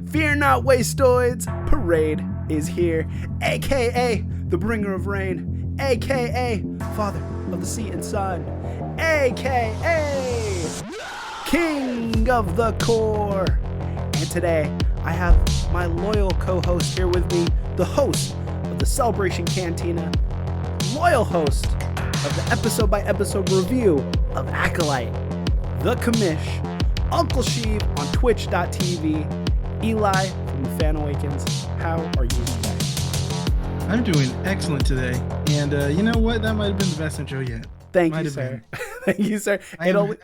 Fear not, wastoids, parade is here, aka the bringer of rain, aka father of the sea and sun, aka king of the core. And today I have my loyal co-host here with me, the host of the Celebration Cantina, loyal host of the episode by episode review of Acolyte, the Commish, Uncle Sheev on twitch.tv, Eli from the Fan Awakens. How are you today? I'm doing excellent today. And you know what? That might have been the best intro yet. Thank you, sir. Thank you, sir.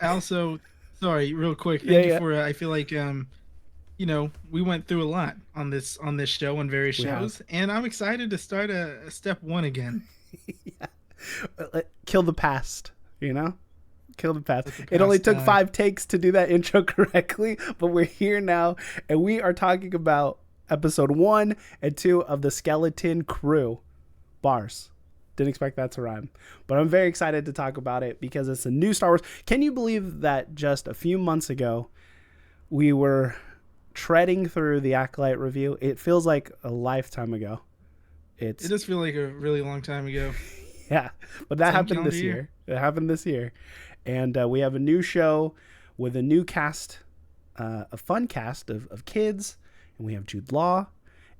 Also, sorry, real quick. Thank you for, I feel like, we went through a lot on this show, on various shows. And I'm excited to start a step one again. Yeah. Kill the past, Kill the past. It only took 5 takes to do that intro correctly, but we're here now, and we are talking about episode 1 and 2 of the Skeleton Crew. Bars. Didn't expect that to rhyme, but I'm very excited to talk about it because it's a new Star Wars. Can you believe that just a few months ago we were treading through the Acolyte review? It feels like a lifetime ago. It does feel like a really long time ago. Yeah, but that happened this year. It happened this year. And we have a new show with a new cast, a fun cast of kids. And we have Jude Law.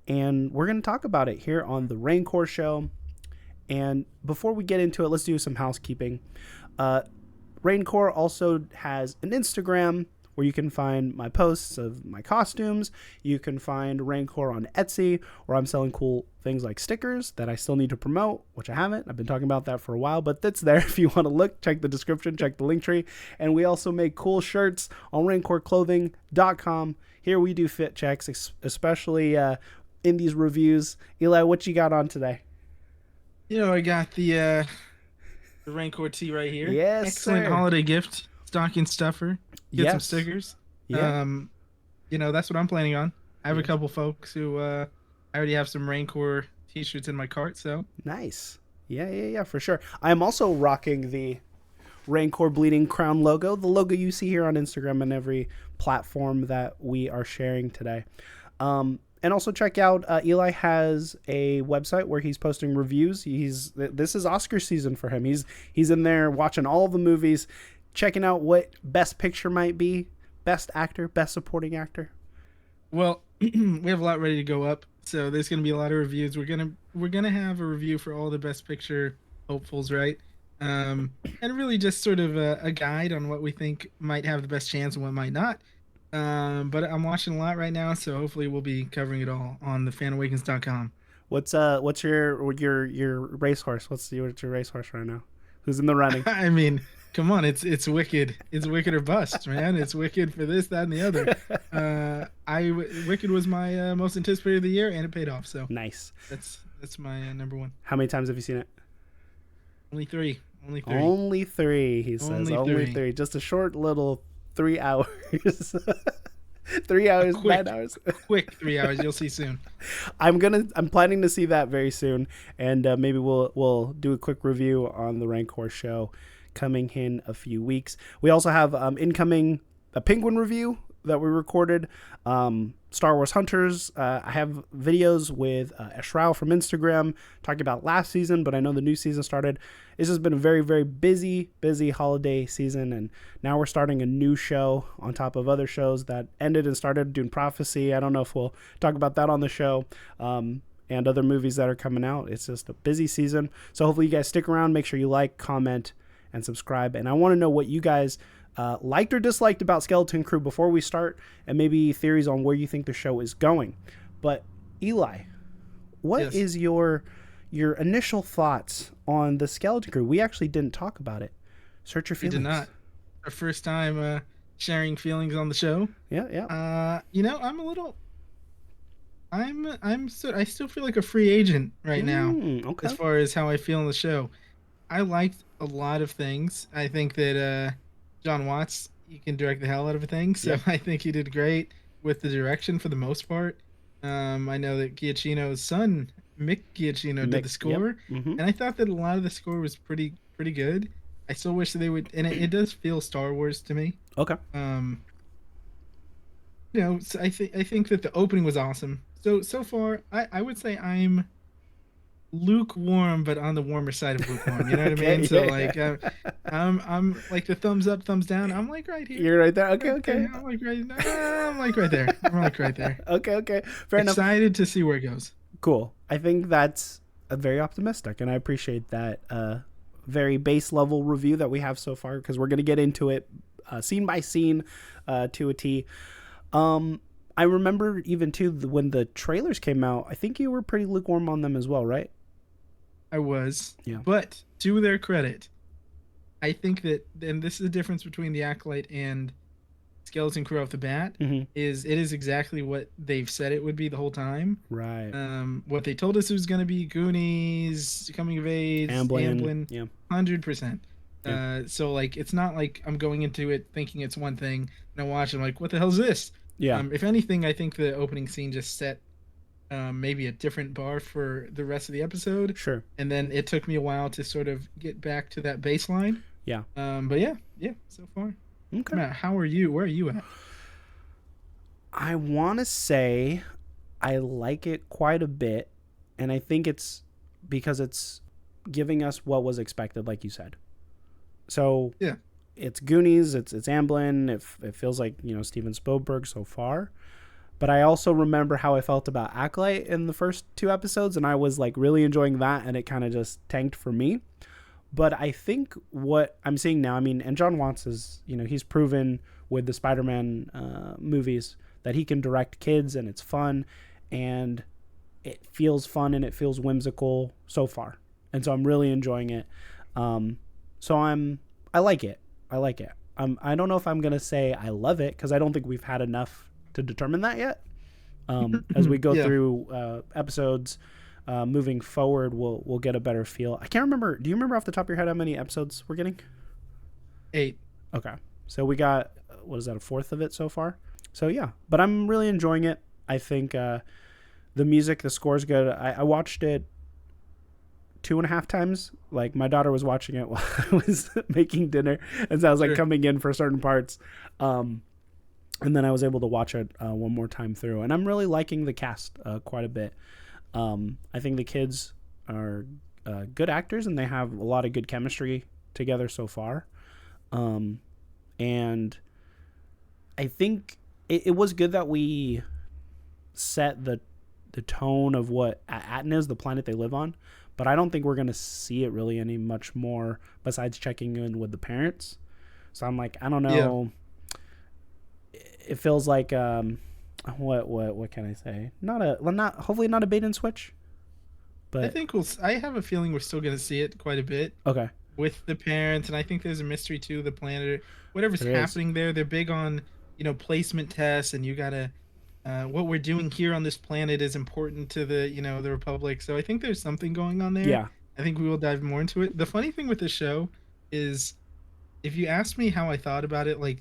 And we're going to talk about it here on the Reigncore show. And before we get into it, let's do some housekeeping. Reigncore also has an Instagram where you can find my posts of my costumes. You can find Reigncore on Etsy, where I'm selling cool things like stickers that I still need to promote, which I haven't. I've been talking about that for a while, but that's there if you want to look. Check the description, check the link tree. And we also make cool shirts on reigncoreclothing.com. Here we do fit checks, especially in these reviews. Eli, what you got on today? I got the Reigncore tee right here. Yes, excellent sir. Holiday gift, stocking stuffer. Get some stickers. Yeah. That's what I'm planning on. I have a couple folks who I already have some Reigncore t-shirts in my cart, so. Nice. Yeah, for sure. I am also rocking the Reigncore Bleeding Crown logo, the logo you see here on Instagram and every platform that we are sharing today. And also check out, Eli has a website where he's posting reviews. This is Oscar season for him. He's in there watching all the movies, checking out what Best Picture might be, Best Actor, Best Supporting Actor. Well, we have a lot ready to go up, so there's going to be a lot of reviews. We're gonna have a review for all the Best Picture hopefuls, right? And really just sort of a guide on what we think might have the best chance and what might not. But I'm watching a lot right now, so hopefully we'll be covering it all on the fanawakens.com. What's your racehorse? What's your racehorse right now? Who's in the running? I mean, come on, it's Wicked. It's Wicked or bust, man. It's Wicked for this, that, and the other. Wicked was my most anticipated of the year, and it paid off. So nice. That's my number one. How many times have you seen it? Only three. Only three. He says only three. Just a short little 3 hours. 3 hours, 9 hours. Quick 3 hours. You'll see soon. I'm planning to see that very soon, and maybe we'll do a quick review on the Reigncore show coming in a few weeks. We also have incoming a Penguin review that we recorded. Star Wars Hunters. I have videos with Eshrao from Instagram talking about last season, but I know the new season started. It's just been a very, very busy holiday season, and now we're starting a new show on top of other shows that ended and started. Dune Prophecy. I don't know if we'll talk about that on the show, and other movies that are coming out. It's just a busy season, so hopefully you guys stick around. Make sure you like, comment, and subscribe. And I want to know what you guys liked or disliked about Skeleton Crew before we start, and maybe theories on where you think the show is going. But Eli, what is your initial thoughts on the Skeleton Crew? We actually didn't talk about it. Search your feelings. We did not. Our first time sharing feelings on the show. Yeah. I'm a little. I still feel like a free agent right now. Okay. As far as how I feel on the show, I liked a lot of things. I think that Jon Watts, he can direct the hell out of a thing, so I think he did great with the direction for the most part. I know that Giacchino's son, Mick Giacchino, did the score, and I thought that a lot of the score was pretty good. I still wish that they would, and it does feel Star Wars to me. Okay. So I think that the opening was awesome. So far, I would say I'm lukewarm, but on the warmer side of lukewarm. You know what I mean? Okay, So yeah, like, yeah. I'm like the thumbs up, thumbs down. I'm like right here, You're right there. Okay, right okay. there. I'm like right there. I'm like right there. Okay, okay. Fair enough. Excited to see where it goes. Cool. I think that's very optimistic, and I appreciate that very base level review that we have so far because we're going to get into it scene by scene to a T. I remember even too when the trailers came out. I think you were pretty lukewarm on them as well, right? I was, Yeah. but to their credit, I think that, and this is the difference between the Acolyte and Skeleton Crew off the bat, Mm-hmm. is it is exactly what they've said it would be the whole time. Right. What they told us it was going to be Goonies, Coming of Age, Amblin. Amblin, Yeah. 100%. Yeah. So like it's not like I'm going into it thinking it's one thing and I watch it, I'm like, what the hell is this? Yeah. If anything, I think the opening scene just set maybe a different bar for the rest of the episode, Sure. and then it took me a while to sort of get back to that baseline. Yeah. But yeah, so far. Okay. Matt, how are you? Where are you at? I want to say I like it quite a bit, and I think it's because it's giving us what was expected, like you said. So Yeah. it's Goonies, it's Amblin. It feels like Steven Spielberg so far, but I also remember how I felt about Acolyte in the first two episodes, and I was like really enjoying that, and it kind of just tanked for me. But I think what I'm seeing now, I mean, and Jon Watts is, he's proven with the Spider-Man movies that he can direct kids and it's fun and it feels fun and it feels whimsical so far. And so I'm really enjoying it. So I like it. I like it. I don't know if I'm going to say I love it because I don't think we've had enough to determine that yet. As we go Yeah. through episodes, moving forward, we'll get a better feel. I can't remember. Do you remember off the top of your head how many episodes we're getting? 8. Okay, so we got what is that, a fourth of it so far? So yeah, but I'm really enjoying it. I think the music, the score's good. I watched it 2.5 times. Like my daughter was watching it while I was making dinner, and so I was like Sure. coming in for certain parts. And then I was able to watch it one more time through, and I'm really liking the cast quite a bit. I think the kids are good actors, and they have a lot of good chemistry together so far. And I think it was good that we set the tone of what Aten is, the planet they live on. But I don't think we're going to see it really any much more besides checking in with the parents. So I'm like, I don't know. Yeah. It feels like what can I say? Hopefully not a bait and switch. But I think I have a feeling we're still going to see it quite a bit okay. with the parents, and I think there's a mystery to the planet. Whatever's There is. happening there, they're big on placement tests, and you gotta what we're doing here on this planet is important to the Republic. So I think there's something going on there. Yeah. I think we will dive more into it. The funny thing with the show is, if you asked me how I thought about it, like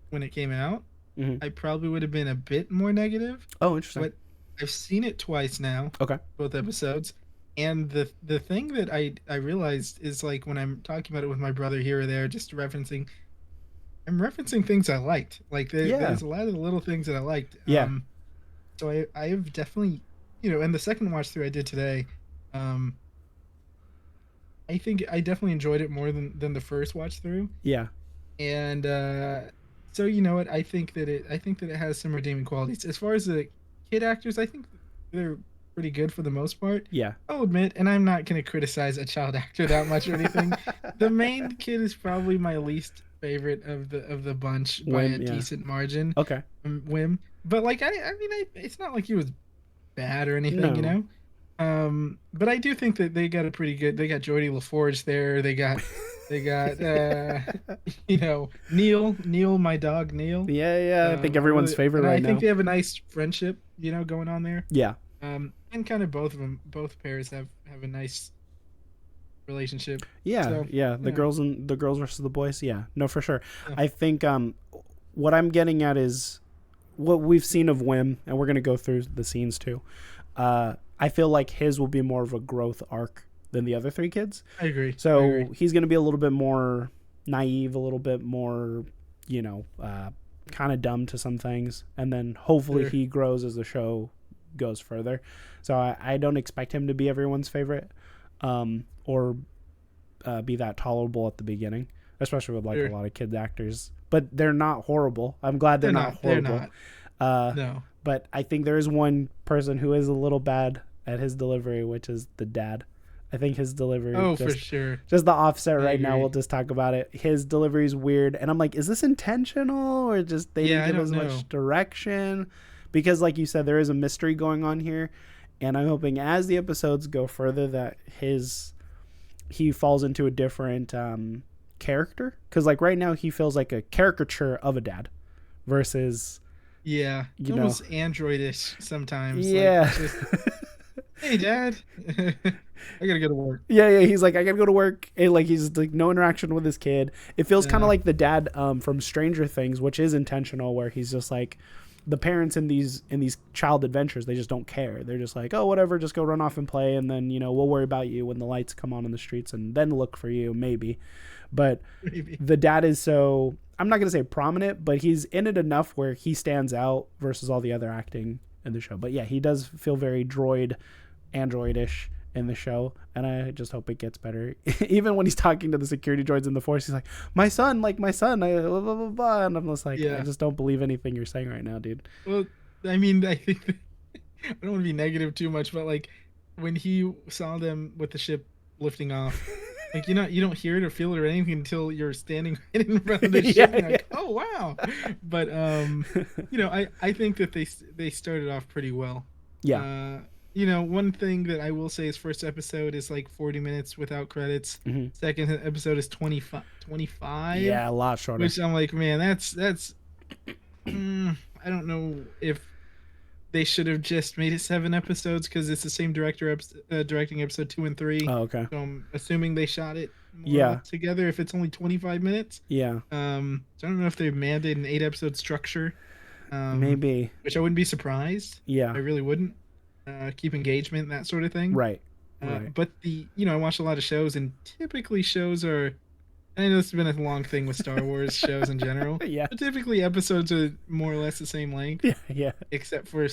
when it came out, Mm-hmm. I probably would have been a bit more negative. Oh, interesting. But I've seen it twice now, Okay. both episodes. And the thing that I realized is, like, when I'm talking about it with my brother here or there, just I'm referencing things I liked. Like there's a lot of the little things that I liked. Yeah. So I have definitely, and the second watch through I did today, I think I definitely enjoyed it more than the first watch through. Yeah. And so you know what, I think that it has some redeeming qualities. As far as the kid actors, I think they're pretty good for the most part. Yeah. I'll admit, and I'm not going to criticize a child actor that much or anything. The main kid is probably my least favorite of the bunch by a decent margin. Okay. Wim, but like I mean, it's not like he was bad or anything, But I do think that they got a pretty good. They got Geordie LaForge there. They got Neil, my dog Neil. Yeah. I think everyone's favorite right now. I think they have a nice friendship, going on there. Yeah. And kind of both pairs have a nice relationship. Yeah, So, the girls versus the boys. Yeah, no, for sure. Yeah. I think what I'm getting at is what we've seen of Wim, and we're gonna go through the scenes too. I feel like his will be more of a growth arc than the other three kids. I agree. So he's gonna be a little bit more naive, a little bit more, kind of dumb to some things, and then hopefully he grows as the show goes further. So I don't expect him to be everyone's favorite, or be that tolerable at the beginning, especially with like a lot of kids actors. But they're not horrible. I'm glad they're not horrible. They're not. No. But I think there is one person who is a little bad at his delivery, which is the dad. I think his delivery. For sure. Just the offset right now. We'll just talk about it. His delivery is weird, and I'm like, is this intentional or just they didn't give us much direction? Because, like you said, there is a mystery going on here, and I'm hoping as the episodes go further that he falls into a different character. Because, like, right now he feels like a caricature of a dad, versus almost androidish sometimes. Yeah. Hey, Dad. I gotta go to work. Yeah. He's like, I gotta go to work. And like, he's like, no interaction with his kid. It feels kind of like the dad from Stranger Things, which is intentional, where he's just like, the parents in these child adventures, they just don't care. They're just like, oh, whatever, just go run off and play, and then we'll worry about you when the lights come on in the streets, and then look for you, maybe. But the dad is so, I'm not gonna say prominent, but he's in it enough where he stands out versus all the other acting in the show. But yeah, he does feel very androidish in the show, and I just hope it gets better. Even when he's talking to the security droids in the Force, he's like, my son, I blah, blah, blah, blah. And I'm just like, I just don't believe anything you're saying right now, dude. Well, I mean, I think I don't want to be negative too much, but like when he saw them with the ship lifting off, like you don't hear it or feel it or anything until you're standing right in front of the ship. And like, oh wow! But I think that they started off pretty well. Yeah. One thing that I will say is first episode is like 40 minutes without credits. Mm-hmm. Second episode is 25. Yeah, a lot shorter. Which I'm like, man, that's I don't know if they should have just made it 7 episodes because it's the same director directing episode 2 and 3. Oh, okay. So I'm assuming they shot it more together if it's only 25 minutes. Yeah. So I don't know if they mandated an 8-episode structure. Maybe. Which I wouldn't be surprised. Yeah. I really wouldn't. Keep engagement, that sort of thing. Right. But I watch a lot of shows, and typically shows are, and I know this has been a long thing with Star Wars shows in general. Yeah. But typically episodes are more or less the same length. Yeah. Except for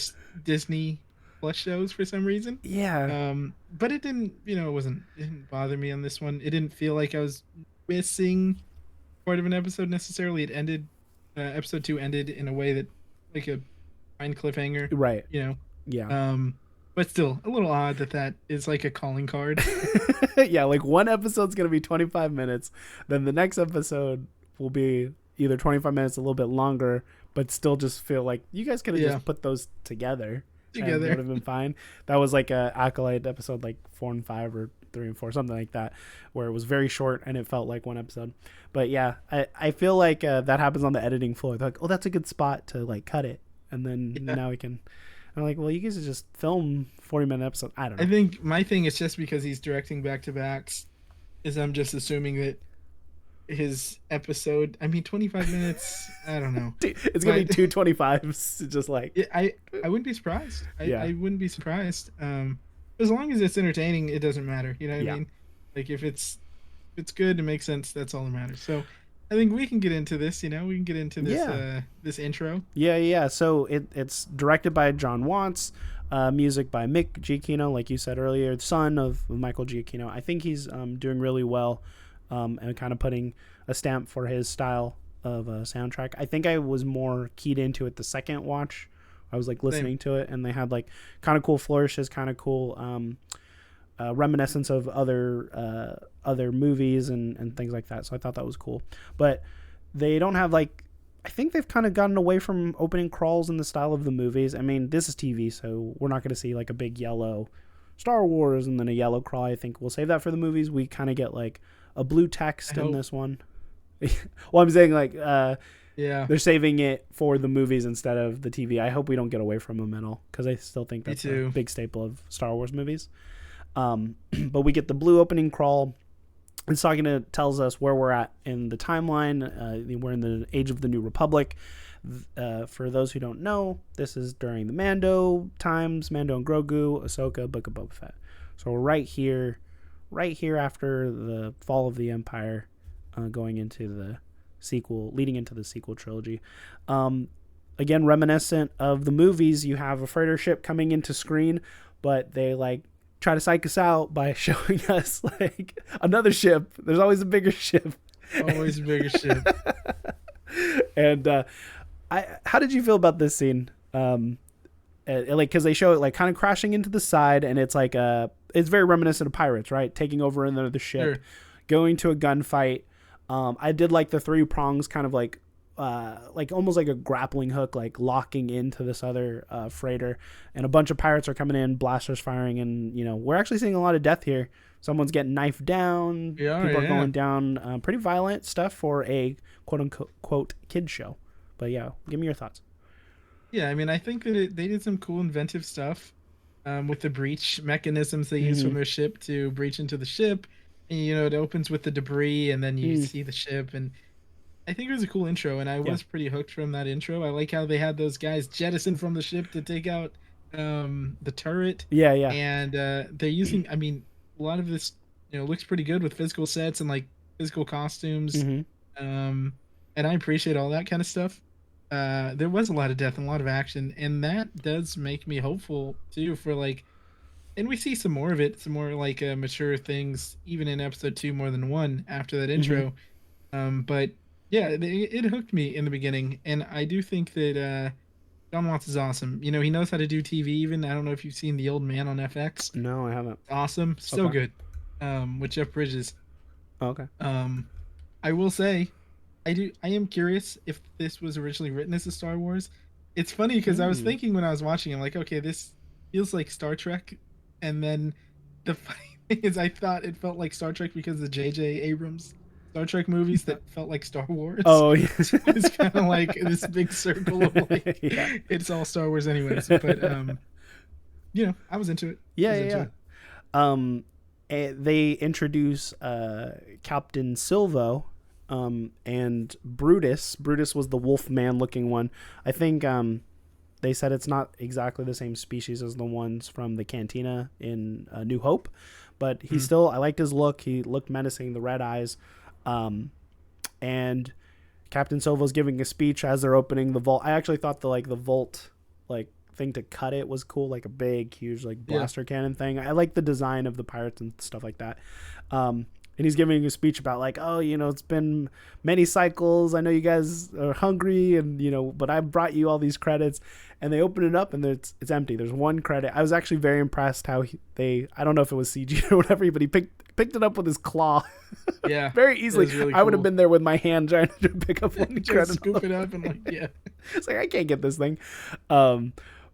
Disney Plus shows for some reason. Yeah. But it didn't, it didn't bother me on this one. It didn't feel like I was missing part of an episode necessarily. It ended, episode 2 ended in a way that, like a fine cliffhanger. Right. Yeah. But still, a little odd that is like a calling card. Yeah, like one episode's going to be 25 minutes. Then the next episode will be either 25 minutes, a little bit longer, but still just feel like you guys could have just put those together. And it would have been fine. That was like a Acolyte episode like 4 and 5 or 3 and 4, something like that, where it was very short and it felt like one episode. But yeah, I feel like that happens on the editing floor. They're like, oh, that's a good spot to like cut it. And then now we can... I'm like, well, you guys just film 40-minute episodes. I don't know. I think my thing is just because he's directing back-to-backs is I'm just assuming that his epised, 25 minutes, I don't know. Dude, it's going to be 2 25s, just like... I wouldn't be surprised. I wouldn't be surprised. As long as it's entertaining, it doesn't matter. You know what I mean? Like, if it's good, it makes sense, that's all that matters. So... I think we can get into this, we can get into this this intro. Yeah. So it's directed by Jon Watts, music by Mick Giacchino, like you said earlier, son of Michael Giacchino. I think he's doing really well and kind of putting a stamp for his style of soundtrack. I think I was more keyed into it the second watch. I was like listening to it, and they had like kind of cool flourishes, kind of cool reminiscence of other movies and things like that. So I thought that was cool. But they don't have like, I think they've kind of gotten away from opening crawls in the style of the movies. I mean, this is TV, so we're not going to see like a big yellow Star Wars and then a yellow crawl. I think we'll save that for the movies. We kind of get like a blue text in this one. Well, I'm saying like, they're saving it for the movies instead of the TV. I hope we don't get away from them at all, because I still think that's a big staple of Star Wars movies. But we get the blue opening crawl. It's tells us where we're at in the timeline. We're in the age of the New Republic. For those who don't know, this is during the Mando times, Mando and Grogu, Ahsoka, Book of Boba Fett. So we're right here after the fall of the Empire, going into the sequel, leading into the sequel trilogy. Again, reminiscent of the movies, you have a freighter ship coming into screen, but they like try to psych us out by showing us like another ship. There's always a bigger ship. Always a bigger ship. And how did you feel about this scene? Like, because they show it like kind of crashing into the side, and it's like it's very reminiscent of Pirates, right? Taking over another ship, Sure. going to a gunfight. I did like the three prongs, kind of like almost like a grappling hook, like locking into this other freighter, and a bunch of pirates are coming in, blasters firing, and we're actually seeing a lot of death here. Someone's getting knifed down. Yeah, People are yeah. going down. Pretty violent stuff for a quote unquote kid show. But yeah, give me your thoughts. Yeah, I mean, I think that they did some cool, inventive stuff with the breach mechanisms they use from their ship to breach into the ship. And, it opens with the debris, and then you see the ship. And I think it was a cool intro, and I was pretty hooked from that intro. I like how they had those guys jettisoned from the ship to take out the turret. Yeah, yeah. And they're using, I mean, a lot of this, looks pretty good with physical sets and like physical costumes. And I appreciate all that kind of stuff. There was a lot of death and a lot of action, and that does make me hopeful too for like, and we see some more of it, some more like mature things, even in episode 2 more than 1 after that intro. But yeah, it hooked me in the beginning, and I do think that Jon Watts is awesome. He knows how to do TV. Even I don't know if you've seen The Old Man on FX. No, I haven't. Awesome, so Okay. good. With Jeff Bridges. Okay. I will say, I am curious if this was originally written as a Star Wars. It's funny because I was thinking when I was watching, I'm like, okay, this feels like Star Trek, and then the funny thing is, I thought it felt like Star Trek because of J.J. Abrams' Star Trek movies that felt like Star Wars. Oh, yeah. So it's kind of like this big circle of like, Yeah. it's all Star Wars anyways. But I was into it. Yeah. They introduce Captain Silvo and Brutus. Brutus was the wolf man looking one. I think they said it's not exactly the same species as the ones from the cantina in New Hope, but he still, I liked his look. He looked menacing, the red eyes. And Captain Silvo's giving a speech as they're opening the vault. I actually thought the vault thing to cut it was cool, like a big huge blaster cannon thing. I like the design of the pirates and stuff like that. And he's giving a speech about it's been many cycles. I know you guys are hungry, and but I brought you all these credits. And they open it up, and it's empty. There's one credit. I was actually very impressed how I don't know if it was CG or whatever, but he picked it up with his claw. Yeah, very easily. Really I would have cool. been there with my hand trying to pick up one Just credit. scoop it up and It's like I can't get this thing.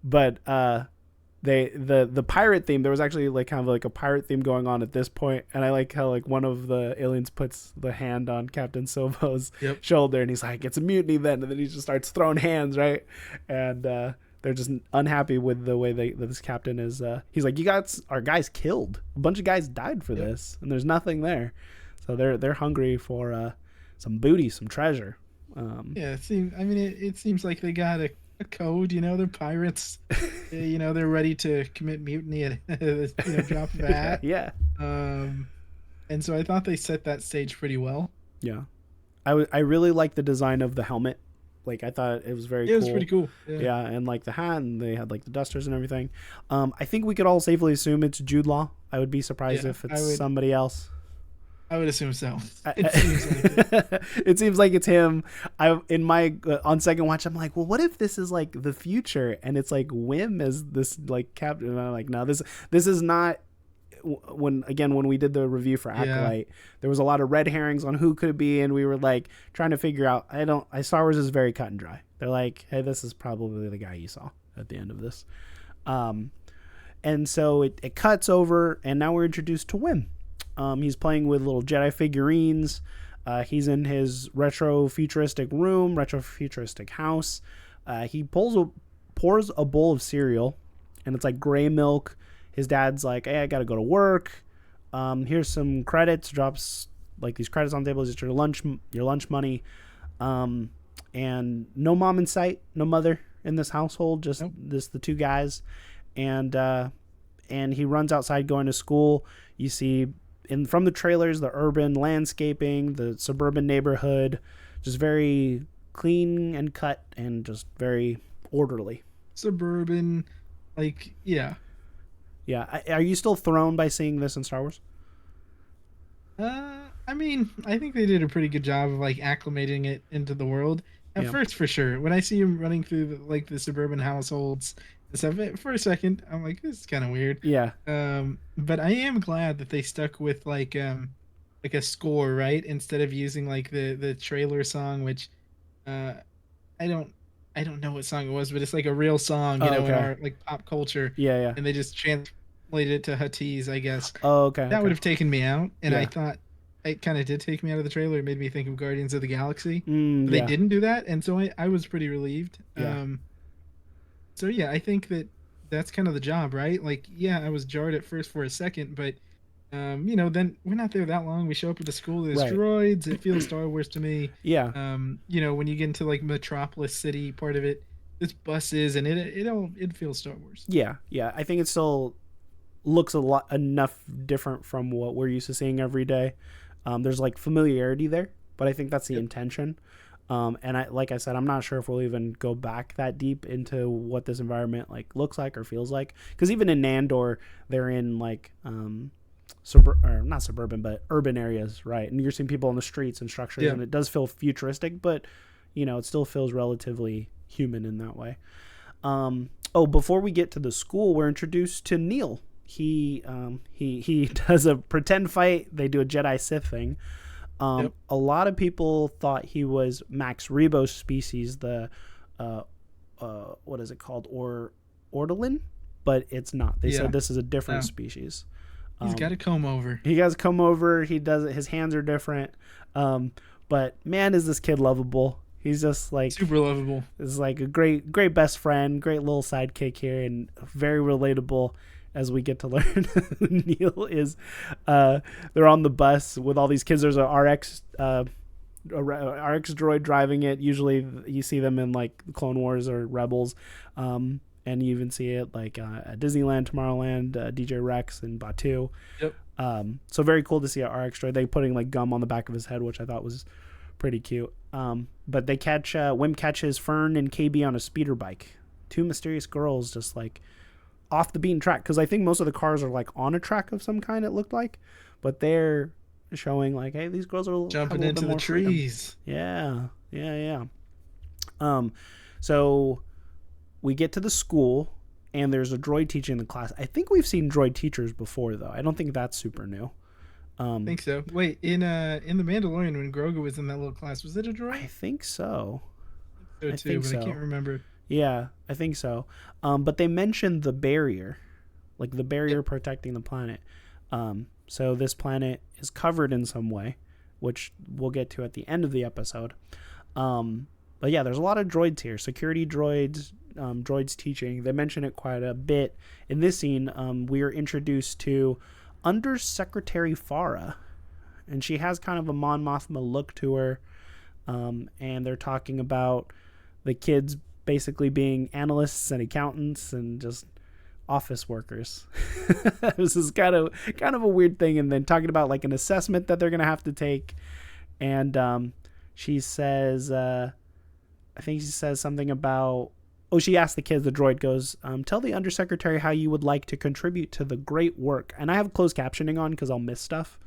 But the pirate theme, there was actually kind of like a pirate theme going on at this point, and I like how one of the aliens puts the hand on Captain Silvo's shoulder, and he's like, it's a mutiny then, and then he just starts throwing hands, right? And they're just unhappy with the way that this captain is. He's like, you got our guys killed, a bunch of guys died for this, and there's nothing there, so they're hungry for some booty, some treasure. It seems like they got a code. They're pirates. They're ready to commit mutiny at drop of a hat. Yeah. And so I thought they set that stage pretty well. Yeah, I really like the design of the helmet. I thought it was very cool. It was pretty cool. Yeah, and the hat, and they had the dusters and everything. I think we could all safely assume it's Jude Law. I would be surprised if it's somebody else. I would assume so. It seems like it. It seems like it's him. On second watch, I'm like, well, what if this is the future, and it's Wim as this captain? And I'm like, no, this is not. When we did the review for Acolyte, there was a lot of red herrings on who could it be, and we were trying to figure out. Star Wars is very cut and dry. They're like, hey, this is probably the guy you saw at the end of this, and so it cuts over, and now we're introduced to Wim. He's playing with little Jedi figurines. He's in his retro futuristic room, retro futuristic house. He pours a bowl of cereal, and it's gray milk. His dad's like, hey, I gotta go to work. Here's some credits. Drops these credits on the table. It's your lunch money. And no mom in sight, no mother in this household. Just the two guys, and he runs outside going to school. You see from the trailers the urban landscaping, the suburban neighborhood, just very clean and cut and just very orderly. Suburban, like, yeah. Yeah, are you still thrown by seeing this in Star Wars? I mean, I think they did a pretty good job of like acclimating it into the world. At Yeah, first, for sure. When I see him running through like the suburban households and stuff, for a second, I'm like, this is kind of weird. yeah, But I am glad that they stuck with like a score, right? Instead of using like the trailer song, which uh, I don't I don't know what song it was, but it's like a real song, oh, in okay, our like pop culture, yeah, yeah, and they just translated it to Huttese, I guess. oh, okay, That would okay, have taken me out, and I yeah, thought it kind of did take me out of the trailer. It made me think of Guardians of the Galaxy, but they yeah, didn't do that, and so I was pretty relieved. yeah, So yeah, I think that that's kind of the job, right? Like, yeah, I was jarred at first for a second, but then we're not there that long. We show up at the school, there's right, droids. It feels Star Wars to me. yeah, When you get into like Metropolis City part of it, it's buses, and it feels Star Wars. yeah, yeah. I think it still looks a lot enough different from what we're used to seeing every day. There's like familiarity there, but I think that's the Yep. intention. And like I said, I'm not sure if we'll even go back that deep into what this environment like looks like or feels like. Because even in Nandor, they're in like or not suburban, but urban areas, right? And you're seeing people on the streets and structures, Yeah. and it does feel futuristic, but it still feels relatively human in that way. Before we get to the school, we're introduced to Neil. He does a pretend fight. They do a Jedi Sith thing. Yep. A lot of people thought he was Max Rebo's species, the what is it called, Ortolan, but it's not. They Yeah. said this is a different No. species. He's got to comb over. He guys come over. He does it. His hands are different. But man, is this kid lovable? He's just like Super lovable. is like a great best friend, great little sidekick here, and very relatable as we get to learn who Neil is. They're on the bus with all these kids. There's a RX droid driving it. Usually you see them in like Clone Wars or Rebels. And you even see it like at Disneyland, Tomorrowland, DJ Rex, and Batu. Yep. So very cool to see an RX droid. They putting like gum on the back of his head, which I thought was pretty cute. But they catch Wim catches Fern and KB on a speeder bike. Two mysterious girls just like off the beaten track, because I think most of the cars are like on a track of some kind. It looked like, but they're showing like, hey, these girls are Jumping into the trees. Freedom. Yeah. So we get to the school, and there's a droid teaching the class. I think we've seen droid teachers before, though. I don't think that's super new. I think so. Wait, in the Mandalorian when Grogu was in that little class, was it a droid? I think so. So I too, think but so. I can't remember. Yeah, I think so. But they mentioned the barrier, like the barrier Yep. protecting the planet. So this planet is covered in some way, which we'll get to at the end of the episode. But yeah, there's a lot of droids here. Security droids, droids teaching. They mention it quite a bit. In this scene, we are introduced to Undersecretary Farah, and she has kind of a Mon Mothma look to her. And they're talking about the kids basically being analysts and accountants and just office workers. This is kind of a weird thing. And then talking about like an assessment that they're gonna have to take, and she says, I think she says something about. Oh, she asked the kids. The droid goes, "Tell the undersecretary how you would like to contribute to the great work." And I have closed captioning on because I'll miss stuff.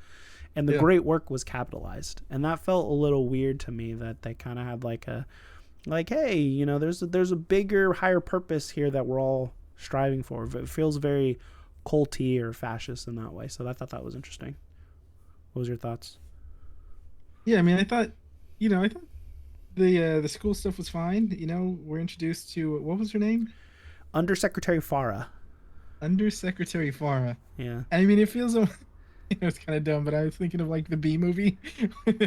And the Yeah. great work was capitalized, and that felt a little weird to me. That they kind of had like, hey, there's a bigger, higher purpose here that we're all striving for. It feels very culty or fascist in that way. So I thought that was interesting. What was your thoughts? Yeah, I mean, I thought the school stuff was fine. We're introduced to what was her name? Undersecretary Farah. Undersecretary Farah. Yeah. And I mean, it feels it's kind of dumb, but I was thinking of like the B movie,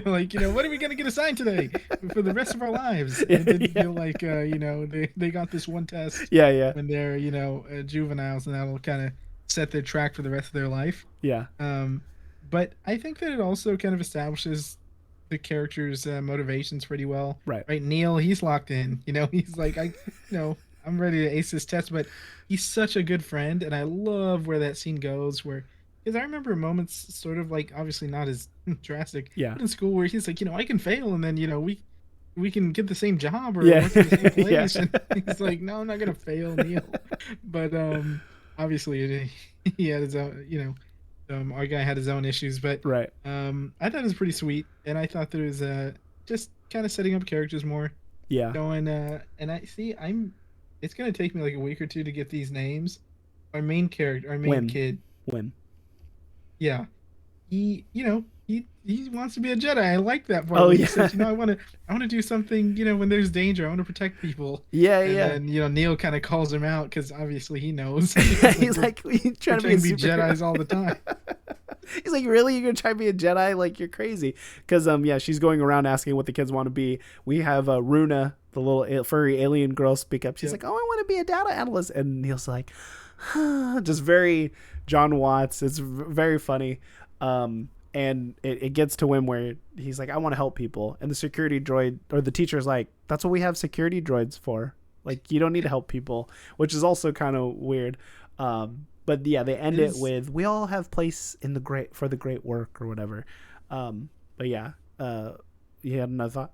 like what are we gonna get assigned today for the rest of our lives? And it didn't feel like they got this one test Yeah. when they're juveniles, and that'll kind of set their track for the rest of their life. Yeah. But I think that it also kind of establishes the character's motivations pretty well. Right. Right. Neil, he's locked in. He's like, I'm ready to ace this test, but he's such a good friend, and I love where that scene goes. Because I remember moments, sort of like obviously not as drastic, Yeah. but in school where he's like, I can fail, and then we we can get the same job or Yeah. work in the same Yeah. place. And he's like, no, I'm not gonna fail Neil. But obviously he had his own, our guy had his own issues. But Right. I thought it was pretty sweet, and I thought there was just kind of setting up characters more, Yeah. going and I see it's gonna take me like a week or two to get these names. Our main character, our main Wim. kid, Wim. yeah, he wants to be a Jedi. I like that part Oh when he yeah. says, I want to do something, when there's danger. I want to protect people. Yeah. And Yeah. then Neil kind of calls him out because obviously he knows. He's like, you we're trying to be trying a to be superhero. Jedi's all the time. He's like, really? You're gonna try to be a Jedi? Like, you're crazy. Because yeah, she's going around asking what the kids want to be. We have Runa, the little furry alien girl, speak up. She's like, oh, I want to be a data analyst. And Neil's like, just very Jon Watts. It's very funny. And it gets to him where he's like, I want to help people. And the security droid or the teacher's like, that's what we have security droids for. Like, you don't need to help people, which is also kind of weird. But yeah, they end it with, we all have place in the great work or whatever. But yeah, you had another thought?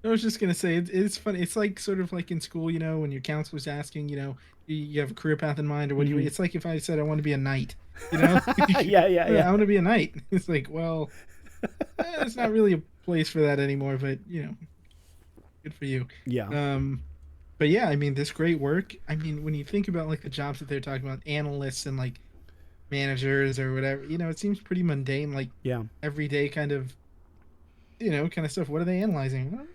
I was just gonna say it's funny. It's like sort of like in school, when your counselor's asking, you have a career path in mind or what do you. It's like if I said I want to be a knight, Yeah. I want to be a knight. It's like, well, it's not really a place for that anymore. But good for you. Yeah. But yeah, I mean, this great work. I mean, when you think about like the jobs that they're talking about, analysts and like managers or whatever, it seems pretty mundane, like Yeah. everyday kind of, kind of stuff. What are they analyzing? Well,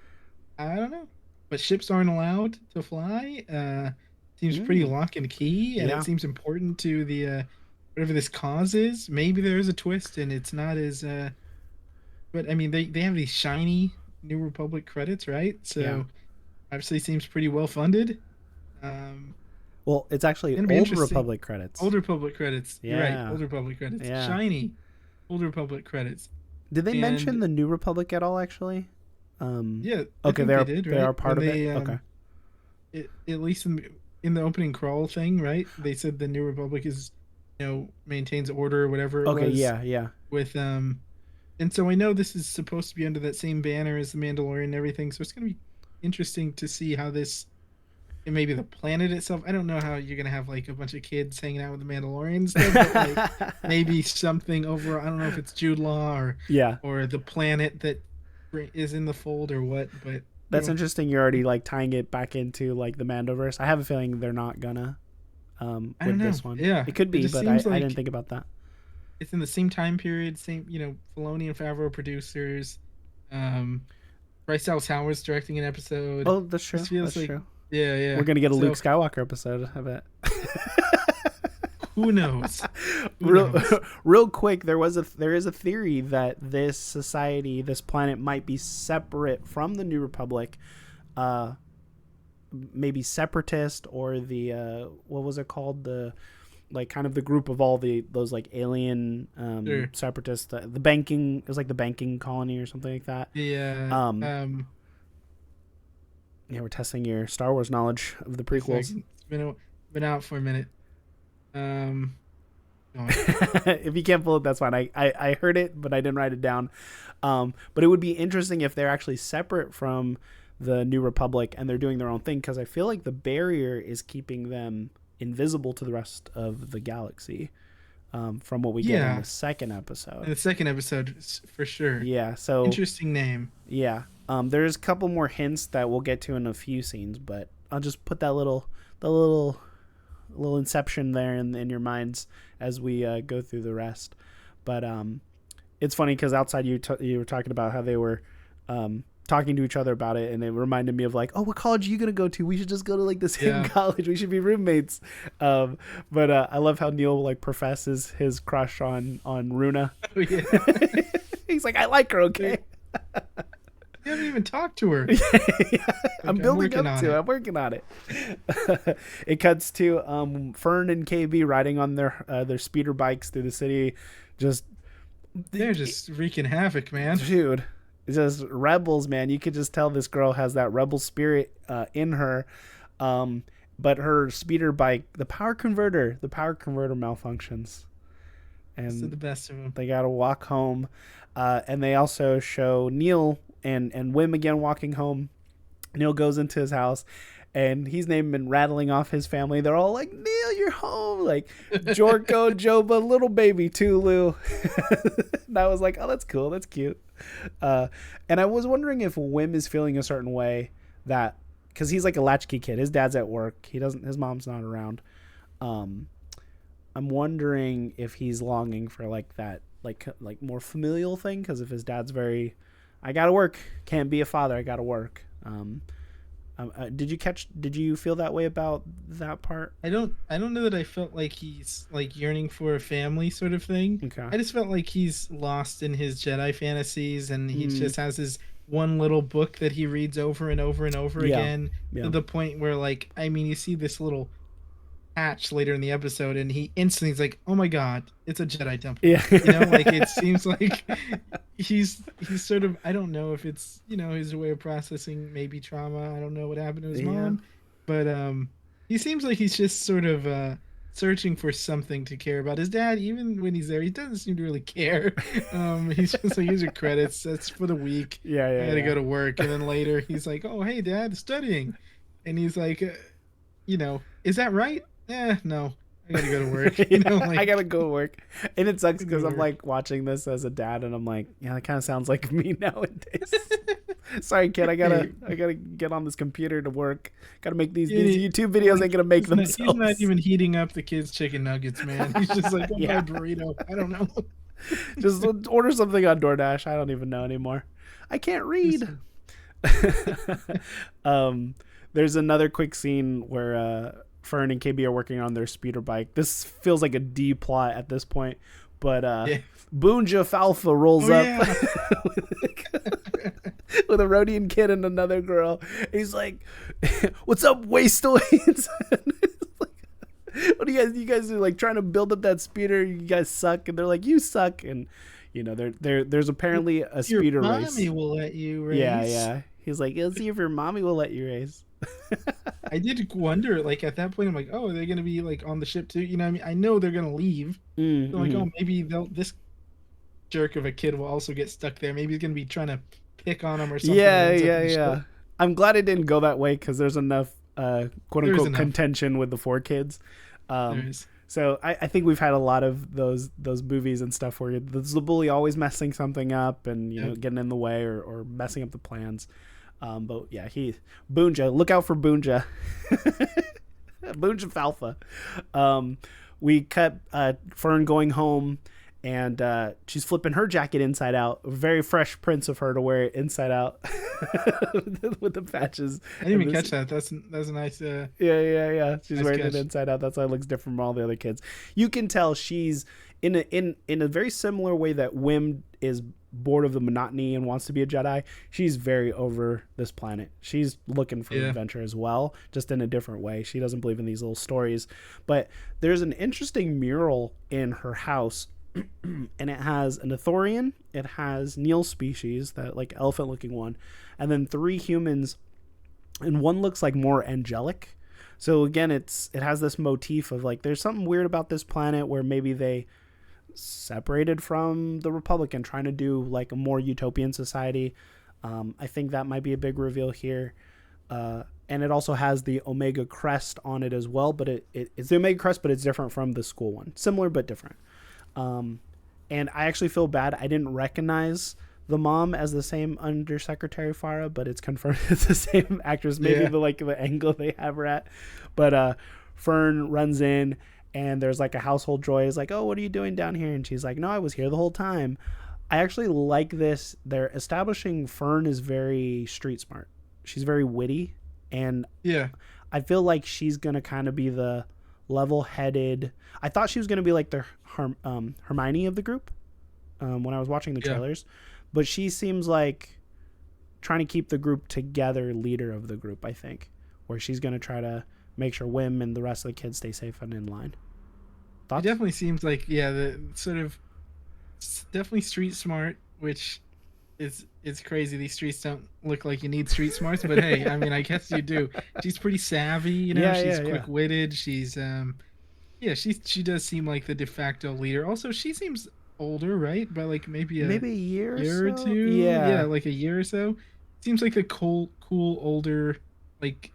I don't know. But ships aren't allowed to fly. Seems pretty lock and key, and Yeah. it seems important to the whatever this cause is. Maybe there is a twist, and it's not as. But I mean, they have these shiny New Republic credits, right? So. Yeah. Obviously seems pretty well funded. Well, it's actually Old Republic credits. Old Republic credits. Yeah. You're right. Old Republic credits. Yeah. Shiny. Old Republic credits. Did they mention the New Republic at all? Actually. Yeah. Okay, they did, right? They are part of it. Okay. At least in the opening crawl thing, right? They said the New Republic is, maintains order or whatever. It Okay. was Yeah. With and so I know this is supposed to be under that same banner as the Mandalorian and everything. So it's gonna be interesting to see how this, and maybe the planet itself. I don't know how you're gonna have like a bunch of kids hanging out with the Mandalorians, but like maybe something over. I don't know if it's Jude Law or the planet that is in the fold or what. But that's interesting. You're already like tying it back into like the Mandoverse. I have a feeling they're not gonna with this one. Yeah, it could be, but I didn't think about that. It's in the same time period, same Filoni and Favreau producers. Bryce Dallas Howard's directing an episode. Oh, that's true. That's true. Yeah. We're gonna get a Luke Skywalker episode, I bet. Who knows? Real quick, there is a theory that this society, this planet, might be separate from the New Republic, maybe separatist or the what was it called, the like kind of the group of all those like alien separatists, the banking, it was like the banking colony or something like that. Yeah. Yeah, we're testing your Star Wars knowledge of the prequels. It's been out for a minute. If you can't pull it, that's fine. I heard it, but I didn't write it down. But it would be interesting if they're actually separate from the New Republic and they're doing their own thing, because I feel like the barrier is keeping them invisible to the rest of the galaxy, from what we get in the second episode. In the second episode, for sure. Yeah, so interesting name. Yeah, there's a couple more hints that we'll get to in a few scenes, but I'll just put that little inception there in your minds as we go through the rest. But it's funny because outside you were talking about how they were talking to each other about it, and it reminded me of like, oh, what college are you gonna go to? We should just go to like the same college. We should be roommates. But I love how Neil like professes his crush on Runa. Oh, yeah. He's like, I like her. Okay. You haven't even talked to her. I'm building up to it. I'm working on it. It cuts to Fern and KB riding on their speeder bikes through the city. They're just wreaking havoc, man. Dude. It's just rebels, man. You could just tell this girl has that rebel spirit in her. But her speeder bike, the power converter malfunctions. And the best of them. They got to walk home. And they also show Neil and Wim again walking home. Neil goes into his house, and he's naming and rattling off his family. They're all like, Neil, you're home. Like, Jorko, Joba, little baby Tulu. And I was like, oh, that's cool. That's cute. And I was wondering if Wim is feeling a certain way that, because he's like a latchkey kid. His dad's at work. His mom's not around. I'm wondering if he's longing for like that, like more familial thing. Because if his dad's very, I gotta work, can't be a father, I gotta work. Did you feel that way about that part? I don't know that I felt like he's like yearning for a family sort of thing. Okay. I just felt like he's lost in his Jedi fantasies, and he just has his one little book that he reads over and over and over again, to the point where, like, I mean, you see this little hatch later in the episode, and he instantly is like, oh my god, it's a Jedi temple. Yeah. You know, like, it seems like he's sort of, I don't know if it's, you know, his way of processing maybe trauma. I don't know what happened to his mom, but he seems like he's just sort of searching for something to care about. His dad, even when he's there, he doesn't seem to really care. He's just like, here's your credits, that's for the week. I gotta go to work. And then later he's like, oh hey dad, studying. And he's like, you know, is that right? No, I gotta go to work. You know, like, I gotta go to work. And it sucks because I'm like watching this as a dad, and I'm like, yeah, that kind of sounds like me nowadays. Sorry, kid, I gotta get on this computer to work. Gotta make these YouTube videos. Ain't gonna make themselves. He's not even heating up the kids' chicken nuggets, man. He's just like, oh, my burrito. I don't know. Just order something on DoorDash. I don't even know anymore. I can't read. There's another quick scene where Fern and KB are working on their speeder bike. This feels like a D plot at this point, but Boonja Falfa rolls up with a Rhodian kid and another girl. And he's like, "What's up, wastoids?" What do you guys are like trying to build up that speeder? You guys suck. And they're like, you suck. And you know, there's apparently a speeder race. Your mommy will let you race. Yeah. He's like, let's see if your mommy will let you race. I did wonder, like, at that point, I'm like, oh, are they going to be, like, on the ship, too? You know what I mean? I know they're going to leave. So I'm like, oh, maybe this jerk of a kid will also get stuck there. Maybe he's going to be trying to pick on him or something. Yeah. I'm glad it didn't go that way, because there's enough, quote-unquote, contention with the 4 kids. So I think we've had a lot of those movies and stuff where there's the bully always messing something up and, you know, getting in the way or messing up the plans. But yeah, Boonja, look out for Boonja. Boonja Falfa. We cut Fern going home, and she's flipping her jacket inside out. A very fresh prints of her to wear it inside out with the patches. I didn't even catch that. That's a nice. Yeah. She's wearing it inside out. That's why it looks different from all the other kids. You can tell she's in a very similar way that Wim is bored of the monotony and wants to be a Jedi. She's very over this planet. She's looking for adventure as well, just in a different way. She doesn't believe in these little stories. But there's an interesting mural in her house, and it has an Ithorian, it has Neil's species, that like elephant looking one, and then 3 humans, and one looks like more angelic. So again, it has this motif of like there's something weird about this planet where maybe they separated from the Republic and trying to do like a more utopian society. I think that might be a big reveal here. And it also has the Omega crest on it as well, but it's the Omega crest, but it's different from the school one. Similar but different. And I actually feel bad. I didn't recognize the mom as the same Undersecretary Farah, but it's confirmed it's the same actress. Maybe the angle they have her at. But Fern runs in, and there's like a household joy. Is like, oh, what are you doing down here? And she's like, no, I was here the whole time. I actually like this. They're establishing Fern is very street smart. She's very witty. And I feel like she's going to kind of be the level-headed. I thought she was going to be like the Hermione of the group when I was watching the trailers. But she seems like trying to keep the group together, leader of the group, I think. Where she's going to try to make sure Wim and the rest of the kids stay safe and in line. Thoughts? It definitely seems like, the sort of definitely street smart, which is crazy. These streets don't look like you need street smarts, but hey, I mean, I guess you do. She's pretty savvy, you know. She's quick-witted. She's she does seem like the de facto leader. Also, she seems older, right? By like maybe a Maybe a year or year or so. two. Yeah, Yeah, like a year or so. Seems like the cool older like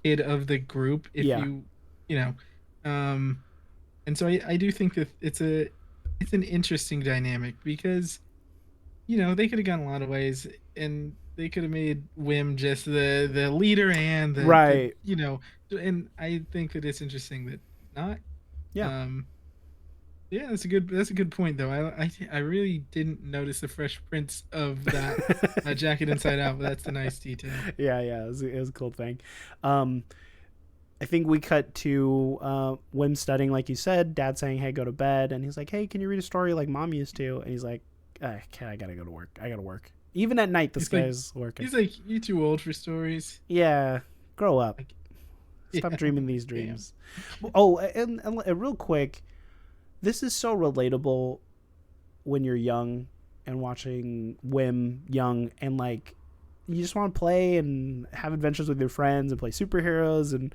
kid of the group. If yeah. you know, um, and so I do think that it's an interesting dynamic because they could have gone a lot of ways, and they could have made Wim just the leader and the Right. and I think that it's interesting that he's not. Yeah. Um, yeah, that's a good point though. I really didn't notice the Fresh Prince of that jacket inside out, but that's a nice detail. Yeah, yeah. It was a cool thing. Um, I think we cut to Wim studying, like you said. Dad saying, "Hey, go to bed," and he's like, "Hey, can you read a story like Mom used to?" And he's like, "Kid, I gotta go to work. I gotta work." Even at night, this guy's working. He's like, you too old for stories. Yeah, grow up. Like, Stop yeah, dreaming these damn. dreams. Oh, and real quick, this is so relatable when you're young and watching Wim young, and like you just want to play and have adventures with your friends and play superheroes and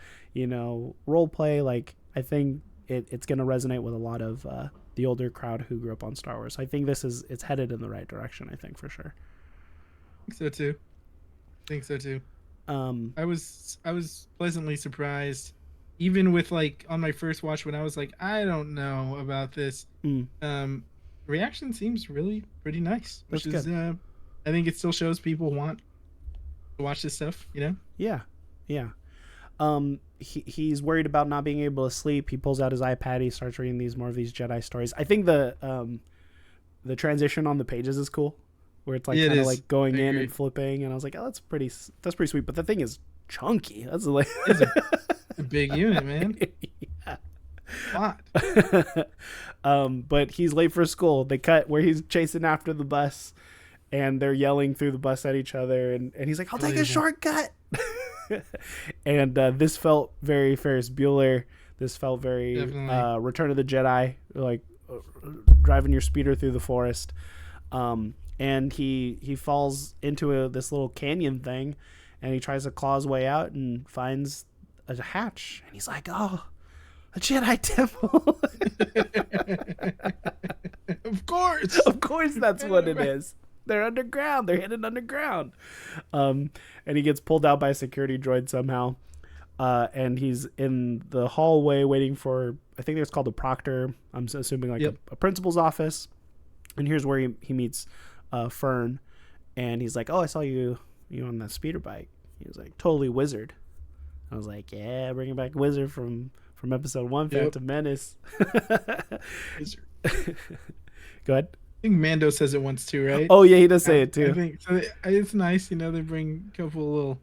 role play. Like I think it's going to resonate with a lot of the older crowd who grew up on Star Wars. I think it's headed in the right direction. I think for sure. I think so too. I think so too. I was pleasantly surprised, even with like on my first watch when I was like, I don't know about this. Mm, Reaction seems really pretty nice, which that's is good. I think it still shows people want to watch this stuff. Yeah, yeah. He's worried about not being able to sleep. He pulls out his iPad. He starts reading more of these Jedi stories. I think the transition on the pages is cool, where it's like Yeah, it kind of is. like going I in agree. and flipping, and I was like, oh, that's pretty sweet. But the thing is chunky. That's like It's a big unit, man. yeah. Lot. But he's late for school. They cut where he's chasing after the bus, and they're yelling through the bus at each other, and he's like, I'll take a shortcut. And this felt very Ferris Bueller. This felt very Return of the Jedi, like driving your speeder through the forest. And he falls into this little canyon thing, and he tries to claw his way out and finds a hatch, and he's like, oh, a Jedi temple. Of course that's what it is. They're underground. They're hidden underground. And he gets pulled out by a security droid somehow. And he's in the hallway waiting for, I think it's called a proctor. I'm assuming like a principal's office. And here's where he meets Fern. And he's like, oh, I saw you on that speeder bike. He was like, totally Wizard. I was like, yeah, bringing back Wizard from episode 1, Phantom Menace. Wizard. Go ahead. I think Mando says it once too, right? Oh yeah, he does say it too. I think so. It's nice, they bring a couple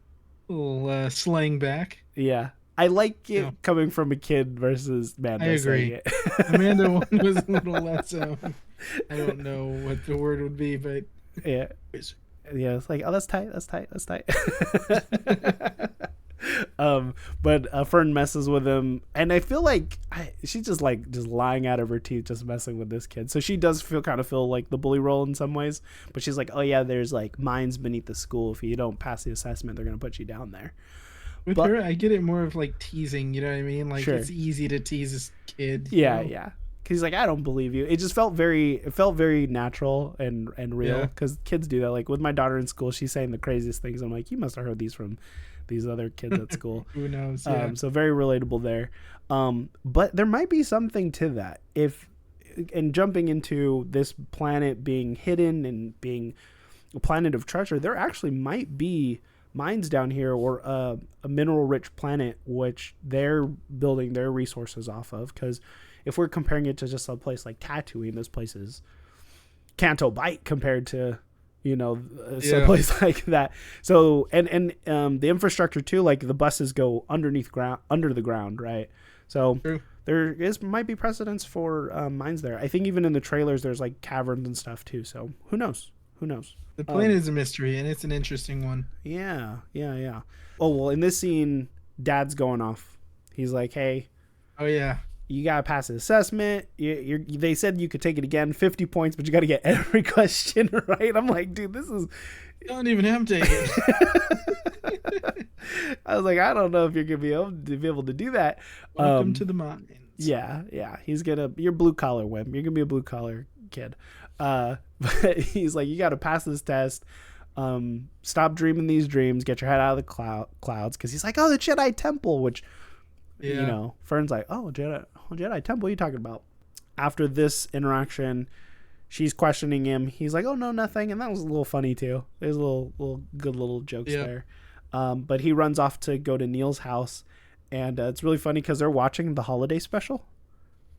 little slang back. Yeah, I like it coming from a kid versus Mando. I agree. It. The Mando one was a little less. I don't know what the word would be, but yeah, it's like, oh, that's tight. But Fern messes with him, and I feel like she's just lying out of her teeth, just messing with this kid. So she does feel like the bully role in some ways, but she's like, oh yeah, there's like mines beneath the school. If you don't pass the assessment, they're gonna put you down there. With her, I get it more of like teasing. You know what I mean? Like It's easy to tease this kid. Yeah. Because he's like, I don't believe you. It just felt very natural and real. Because kids do that. Like with my daughter in school, she's saying the craziest things. I'm like, you must have heard these from these other kids at school. Who knows? So very relatable there. But there might be something to that. And jumping into this planet being hidden and being a planet of treasure, there actually might be mines down here, or a mineral rich planet which they're building their resources off of. Because if we're comparing it to just a place like Tatooine, this place is Canto Bight compared to some place like that. So and the infrastructure too, like the buses go under the ground, right? So True. There might be precedence for mines there. I think even in the trailers there's like caverns and stuff too. So who knows? The planet is a mystery, and it's an interesting one. Yeah. Oh well, in this scene, Dad's going off. He's like, "Hey, oh yeah, you gotta pass the assessment. They said you could take it again, 50 points, but you gotta get every question right." I'm like, dude, this is. Don't even have to take it. I was like, I don't know if you're gonna be able to do that. Welcome to the mines. Yeah. You're blue collar, Wim. You're gonna be a blue collar kid. But he's like, you got to pass this test. Stop dreaming these dreams. Get your head out of the clouds. Because he's like, oh, the Jedi Temple, which, Fern's like, oh, Jedi Temple, what are you talking about? After this interaction, she's questioning him. He's like, oh, no, nothing. And that was a little funny, too. There's a little good little jokes there. But he runs off to go to Neil's house. And it's really funny because they're watching the holiday special.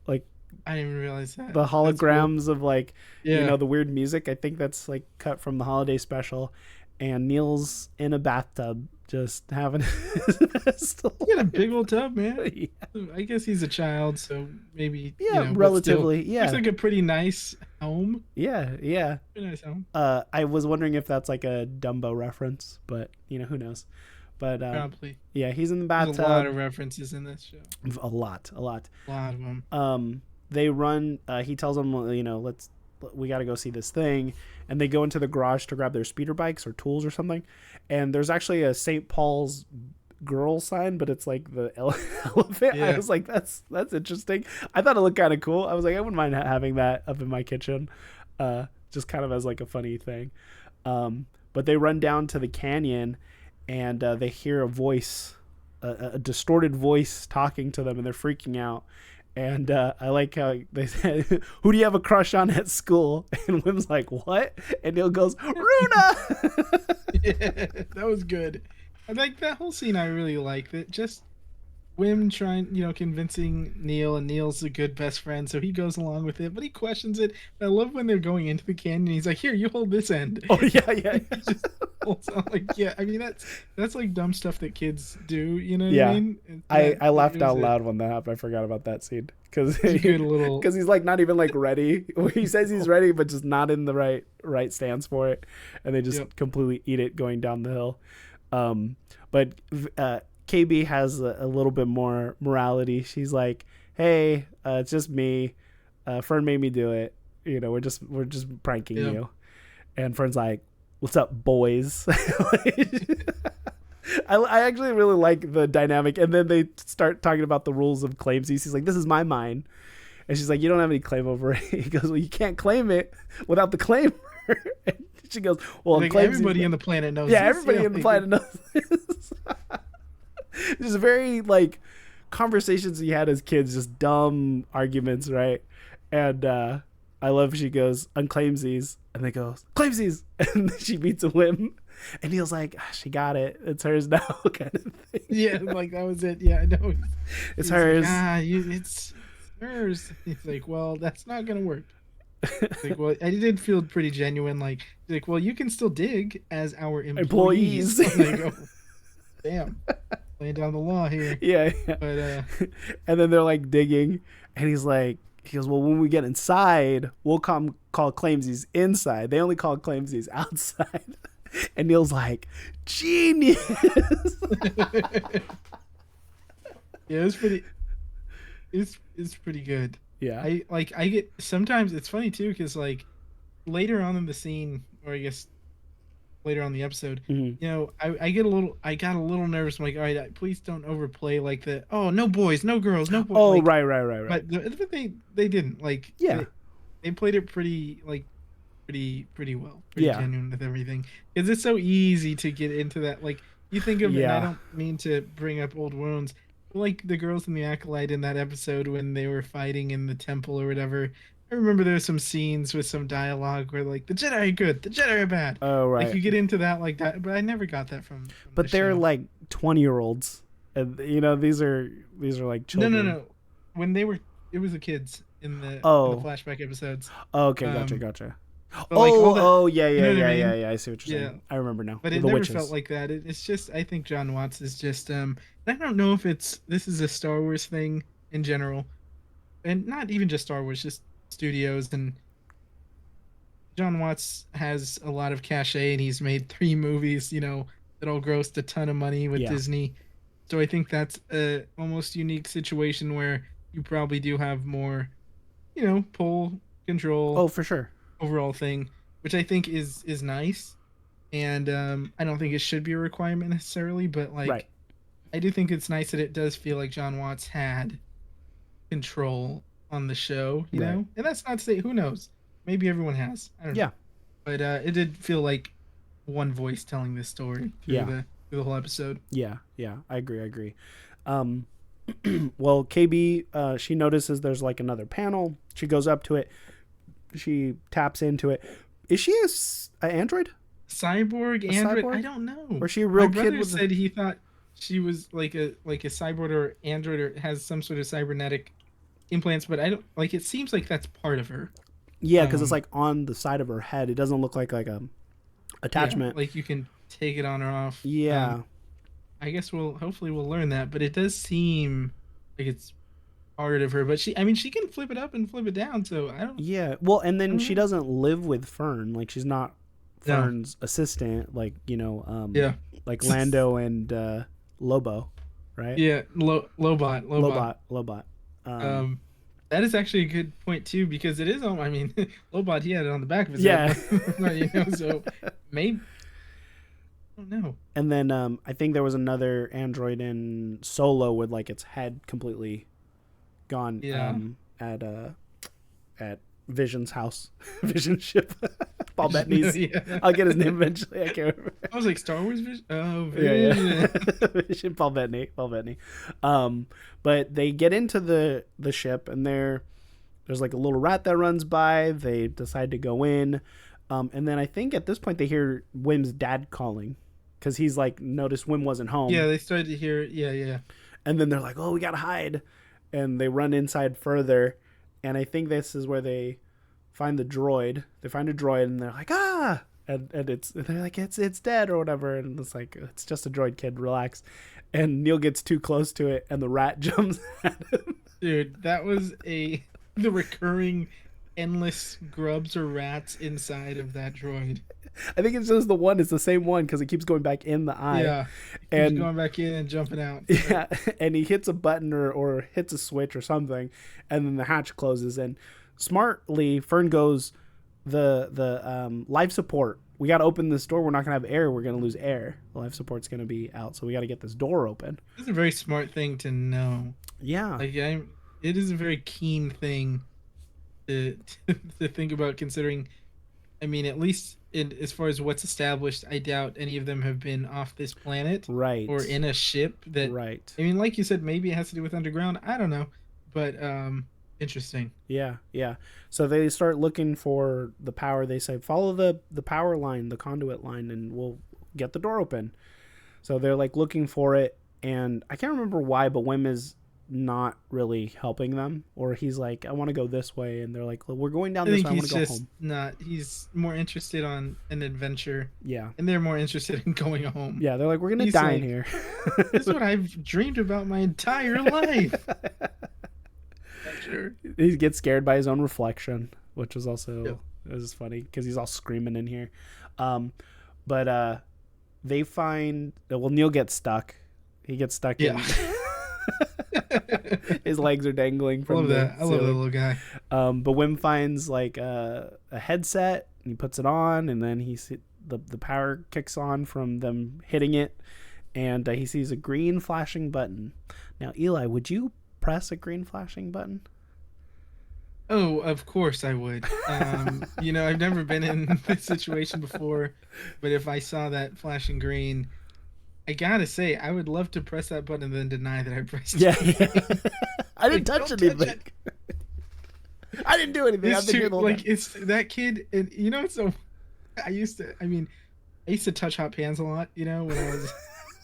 Like, I didn't even realize that. The holograms cool. of like, the weird music. I think that's like cut from the holiday special. And Neil's in a bathtub just having He got a big old tub, man. Yeah. I guess he's a child, so maybe relatively. Looks like a pretty nice home. Yeah. Pretty nice home. I was wondering if that's like a Dumbo reference, but who knows. But probably. Yeah, he's in the bathtub. There's a lot of references in this show. A lot. A lot of them. They run. He tells them, we got to go see this thing, and they go into the garage to grab their speeder bikes or tools or something. And there's actually a St. Paul's girl sign, but it's like the elephant. Yeah. I was like, that's interesting. I thought it looked kind of cool. I was like, I wouldn't mind having that up in my kitchen, just kind of as like a funny thing. But they run down to the canyon. And they hear a voice, a distorted voice talking to them, and they're freaking out. And I like how they said, who do you have a crush on at school? And Wim's like, what? And Neil goes, Runa! Yeah, that was good. I like that whole scene. I really liked it. Just Wim trying, convincing Neil, and Neil's a good best friend, so he goes along with it, but he questions it. I love when they're going into the canyon. He's like, "Here, you hold this end." Oh yeah. Just holds on, like, yeah. I mean, that's like dumb stuff that kids do. You know what I mean? I laughed out loud when that happened. I forgot about that scene because he's like not even like ready. He says he's ready, but just not in the right stance for it, and they just completely eat it going down the hill. But KB has a little bit more morality. She's like, hey, it's just me. Fern made me do it. We're just pranking you. And Fern's like, what's up, boys? I actually really like the dynamic. And then they start talking about the rules of claims. He's like, this is my mine. And she's like, you don't have any claim over it. He goes, well, you can't claim it without the claimer. And she goes, well, like everybody on the planet knows this. Everybody on the planet knows this. Just very like conversations we had as kids, just dumb arguments, right? And I love she goes, unclaimsies, and they go, claimsies, and she beats a whim, and Neil's like, she got it, it's hers now, kind of thing. Yeah, like that was it. Yeah, I know. It's hers. Like, it's hers. He's like, well, that's not gonna work. Like, well, I did feel pretty genuine. Like, well, you can still dig as our employees. Like, oh, damn. Laying down the law here. Yeah. But and then they're like digging, and he goes, well, when we get inside, we'll call claimsies inside. They only call claimsies outside. And Neil's like, genius. Yeah, it's pretty. It's pretty good. Yeah. I get sometimes it's funny too because like later on in the scene, or I guess later on in the episode, I got a little nervous. I'm like, all right, please don't overplay like the no boys, no girls, no boys. Oh, like, right. But they didn't like. Yeah. They played it pretty well, pretty genuine with everything. Because it's so easy to get into that. Like you think of it. And I don't mean to bring up old wounds. Like the girls in the Acolyte in that episode when they were fighting in the temple or whatever. I remember there were some scenes with some dialogue where like the Jedi are good, the Jedi are bad. Oh right. Like you get into that like that, but I never got that from but they're show. Like 20-year-olds, and these are like children. No. When it was the kids in the flashback episodes. Oh, okay, gotcha. Yeah. I see what you're saying. I remember now. But it never felt like that. It's just I think Jon Watts is just I don't know if this is a Star Wars thing in general, and not even just Star Wars, just studios. And Jon Watts has a lot of cachet, and he's made 3 movies, that all grossed a ton of money with Disney. So I think that's a almost unique situation where you probably do have more, pull control. Oh, for sure. Overall thing, which I think is nice, and I don't think it should be a requirement necessarily, but like right. I do think it's nice that it does feel like Jon Watts had control on the show, you know. And that's not to say who knows, maybe everyone has. I don't know. Yeah. But it did feel like one voice telling this story Yeah. through the whole episode. Yeah. Yeah. I agree. I agree. Um, well, KB, she notices there's like another panel. She goes up to it. She taps into it. Is she a android? Cyborg, A android? cyborg? I don't know. Or is she a real My kid brother with said he thought she was like a cyborg or android or has some sort of cybernetic implants, but I don't like. It seems like that's part of her. Yeah, because it's like on the side of her head. It doesn't look like a attachment. Yeah, like you can take it on or off. Yeah. I guess hopefully we'll learn that, but it does seem like it's part of her. But I mean, she can flip it up and flip it down. So I don't. Yeah. Well, and I then don't she know. doesn't live with Fern. Like she's not No. Fern's assistant. Like Yeah. like Lando and Lobo, right? Yeah. Lobot. Lobot. Um, that is actually a good point too, because it is on. I mean, Lobot, he had it on the back of his Yeah. head. So maybe. I don't know. And then I think there was another android in Solo with like its head completely gone. Yeah. At Vision's house, Vision's ship. Paul Bettany's. Yeah. I'll get his name eventually. I can't remember. I was like Star Wars Vision. Oh, Yeah, Vision. Vision. Paul Bettany. But they get into the ship, and there's like a little rat that runs by. They decide to go in, and then I think at this point they hear Wim's dad calling, because he's like noticed Wim wasn't home. Yeah, they started to hear. Yeah. And then they're like, "Oh, we gotta hide," and they run inside further. And I think this is where they find the droid. They find a droid, and they're like, "Ah!" And they're like, "It's dead" or whatever. And it's like, "It's just a droid, kid. Relax." And Neil gets too close to it, and the rat jumps at him. Dude, that was the recurring endless grubs or rats inside of that droid. I think it's just the one. It's the same one because it keeps going back in the eye. Yeah, and going back in and jumping out. Yeah, and he hits a button or hits a switch or something, and then the hatch closes. And smartly, Fern goes, the life support. We got to open this door. We're not gonna have air. We're gonna lose air. The life support's gonna be out, so we got to get this door open. It's a very smart thing to know. Yeah, Like it is a very keen thing to think about. Considering, I mean, at least as far as what's established, I doubt any of them have been off this planet, right, or in a ship. That right. I mean, like you said, maybe it has to do with underground. I don't know, but interesting. Yeah. So they start looking for the power. They say, follow the power line, the conduit line, and we'll get the door open. So they're like looking for it, and I can't remember why, but Wim is not really helping them, or he's like, I want to go this way, and they're like, well, we're going down this way. I want to go home. He's more interested on an adventure. Yeah. And they're more interested in going home. Yeah, they're like, we're gonna die in here. This is what I've dreamed about my entire life. Sure. He gets scared by his own reflection, which was also it was funny because he's all screaming in here. But they find Neil gets stuck. He gets stuck in. His legs are dangling from I love that little guy. But Wim finds like a headset and he puts it on, and then the power kicks on from them hitting it, and he sees a green flashing button. Now, Eli, would you press a green flashing button? Oh, of course I would. I've never been in this situation before, but if I saw that flashing green, I gotta say, I would love to press that button and then deny that I pressed it. Yeah. I didn't touch anything. I didn't do anything. I've been here the whole time. It's that kid, and so I used to touch hot pans a lot, when I was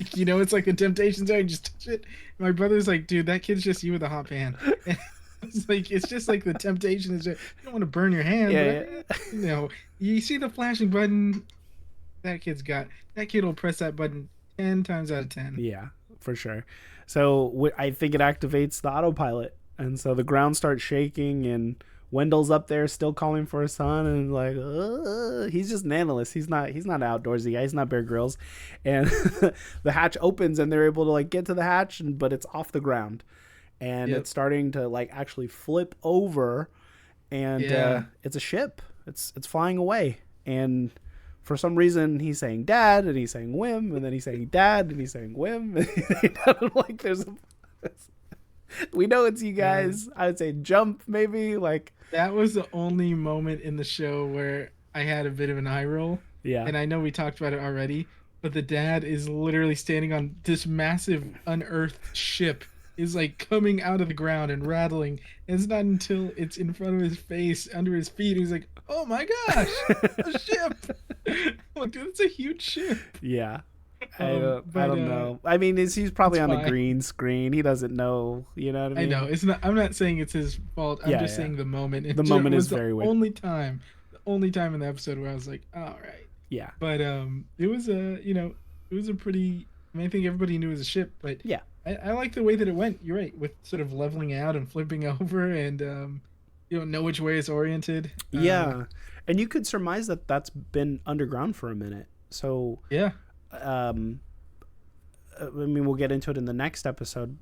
it's like the temptation zone, just touch it. My brother's like, dude, that kid's just you with a hot pan. And it's just like the temptation is you don't want to burn your hand. Yeah, but, you see the flashing button, that kid will press that button 10 times out of 10. Yeah, for sure. So I think it activates the autopilot, and so the ground starts shaking, and Wendell's up there still calling for his son, and like he's just an analyst. He's not an outdoorsy guy. He's not Bear Grylls. And the hatch opens, and they're able to like get to the hatch, but it's off the ground, and it's starting to like actually flip over, and it's a ship. It's flying away, and for some reason he's saying Dad, and he's saying Wim, and then he's saying Dad, and he's saying Wim. And like We know it's you guys. I would say jump, maybe. Like, That was the only moment in the show where I had a bit of an eye roll. yeah. And I know we talked about it already, but the dad is literally standing on this massive unearthed ship, is like coming out of the ground and rattling. And it's not until it's in front of his face, under his feet, he's like, "Oh my gosh, a ship!" I'm like, dude, it's a huge ship. Yeah. I But don't know. I mean, he's probably it's on a fine. green screen. He doesn't know. You know what I I mean? know it's not. I'm not saying it's his fault. I'm Yeah, just yeah. saying the moment. It The moment is was the very weird. only time in the episode where I was like, "All right." Yeah. But it was it was a pretty. I mean, I think everybody knew it was a ship, but Yeah. I like the way that it went. You're right, with sort of leveling out and flipping over, and you don't know which way it's oriented. Yeah. And you could surmise that that's been underground for a minute. So, Yeah, I mean, we'll get into it in the next episode.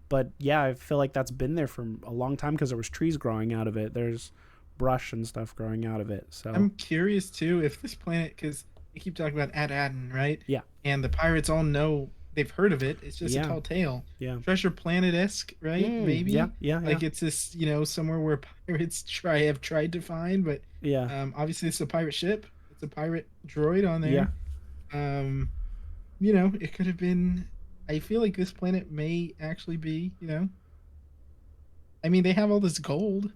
But yeah, I feel like that's been there for a long time because there was trees growing out of it. There's brush and stuff growing out of it. So I'm curious too if this planet, because you keep talking about Ad-Adden, right? yeah, And the pirates all know they've heard of it. It's just yeah, a tall tale. yeah, Treasure Planet esque, right? Maybe. yeah, yeah, Like it's this, somewhere where pirates have tried to find, but yeah, obviously it's a pirate ship. It's a pirate droid on yeah, there. Um, it could have been. I feel like this planet may actually be, I mean, they have all this gold. I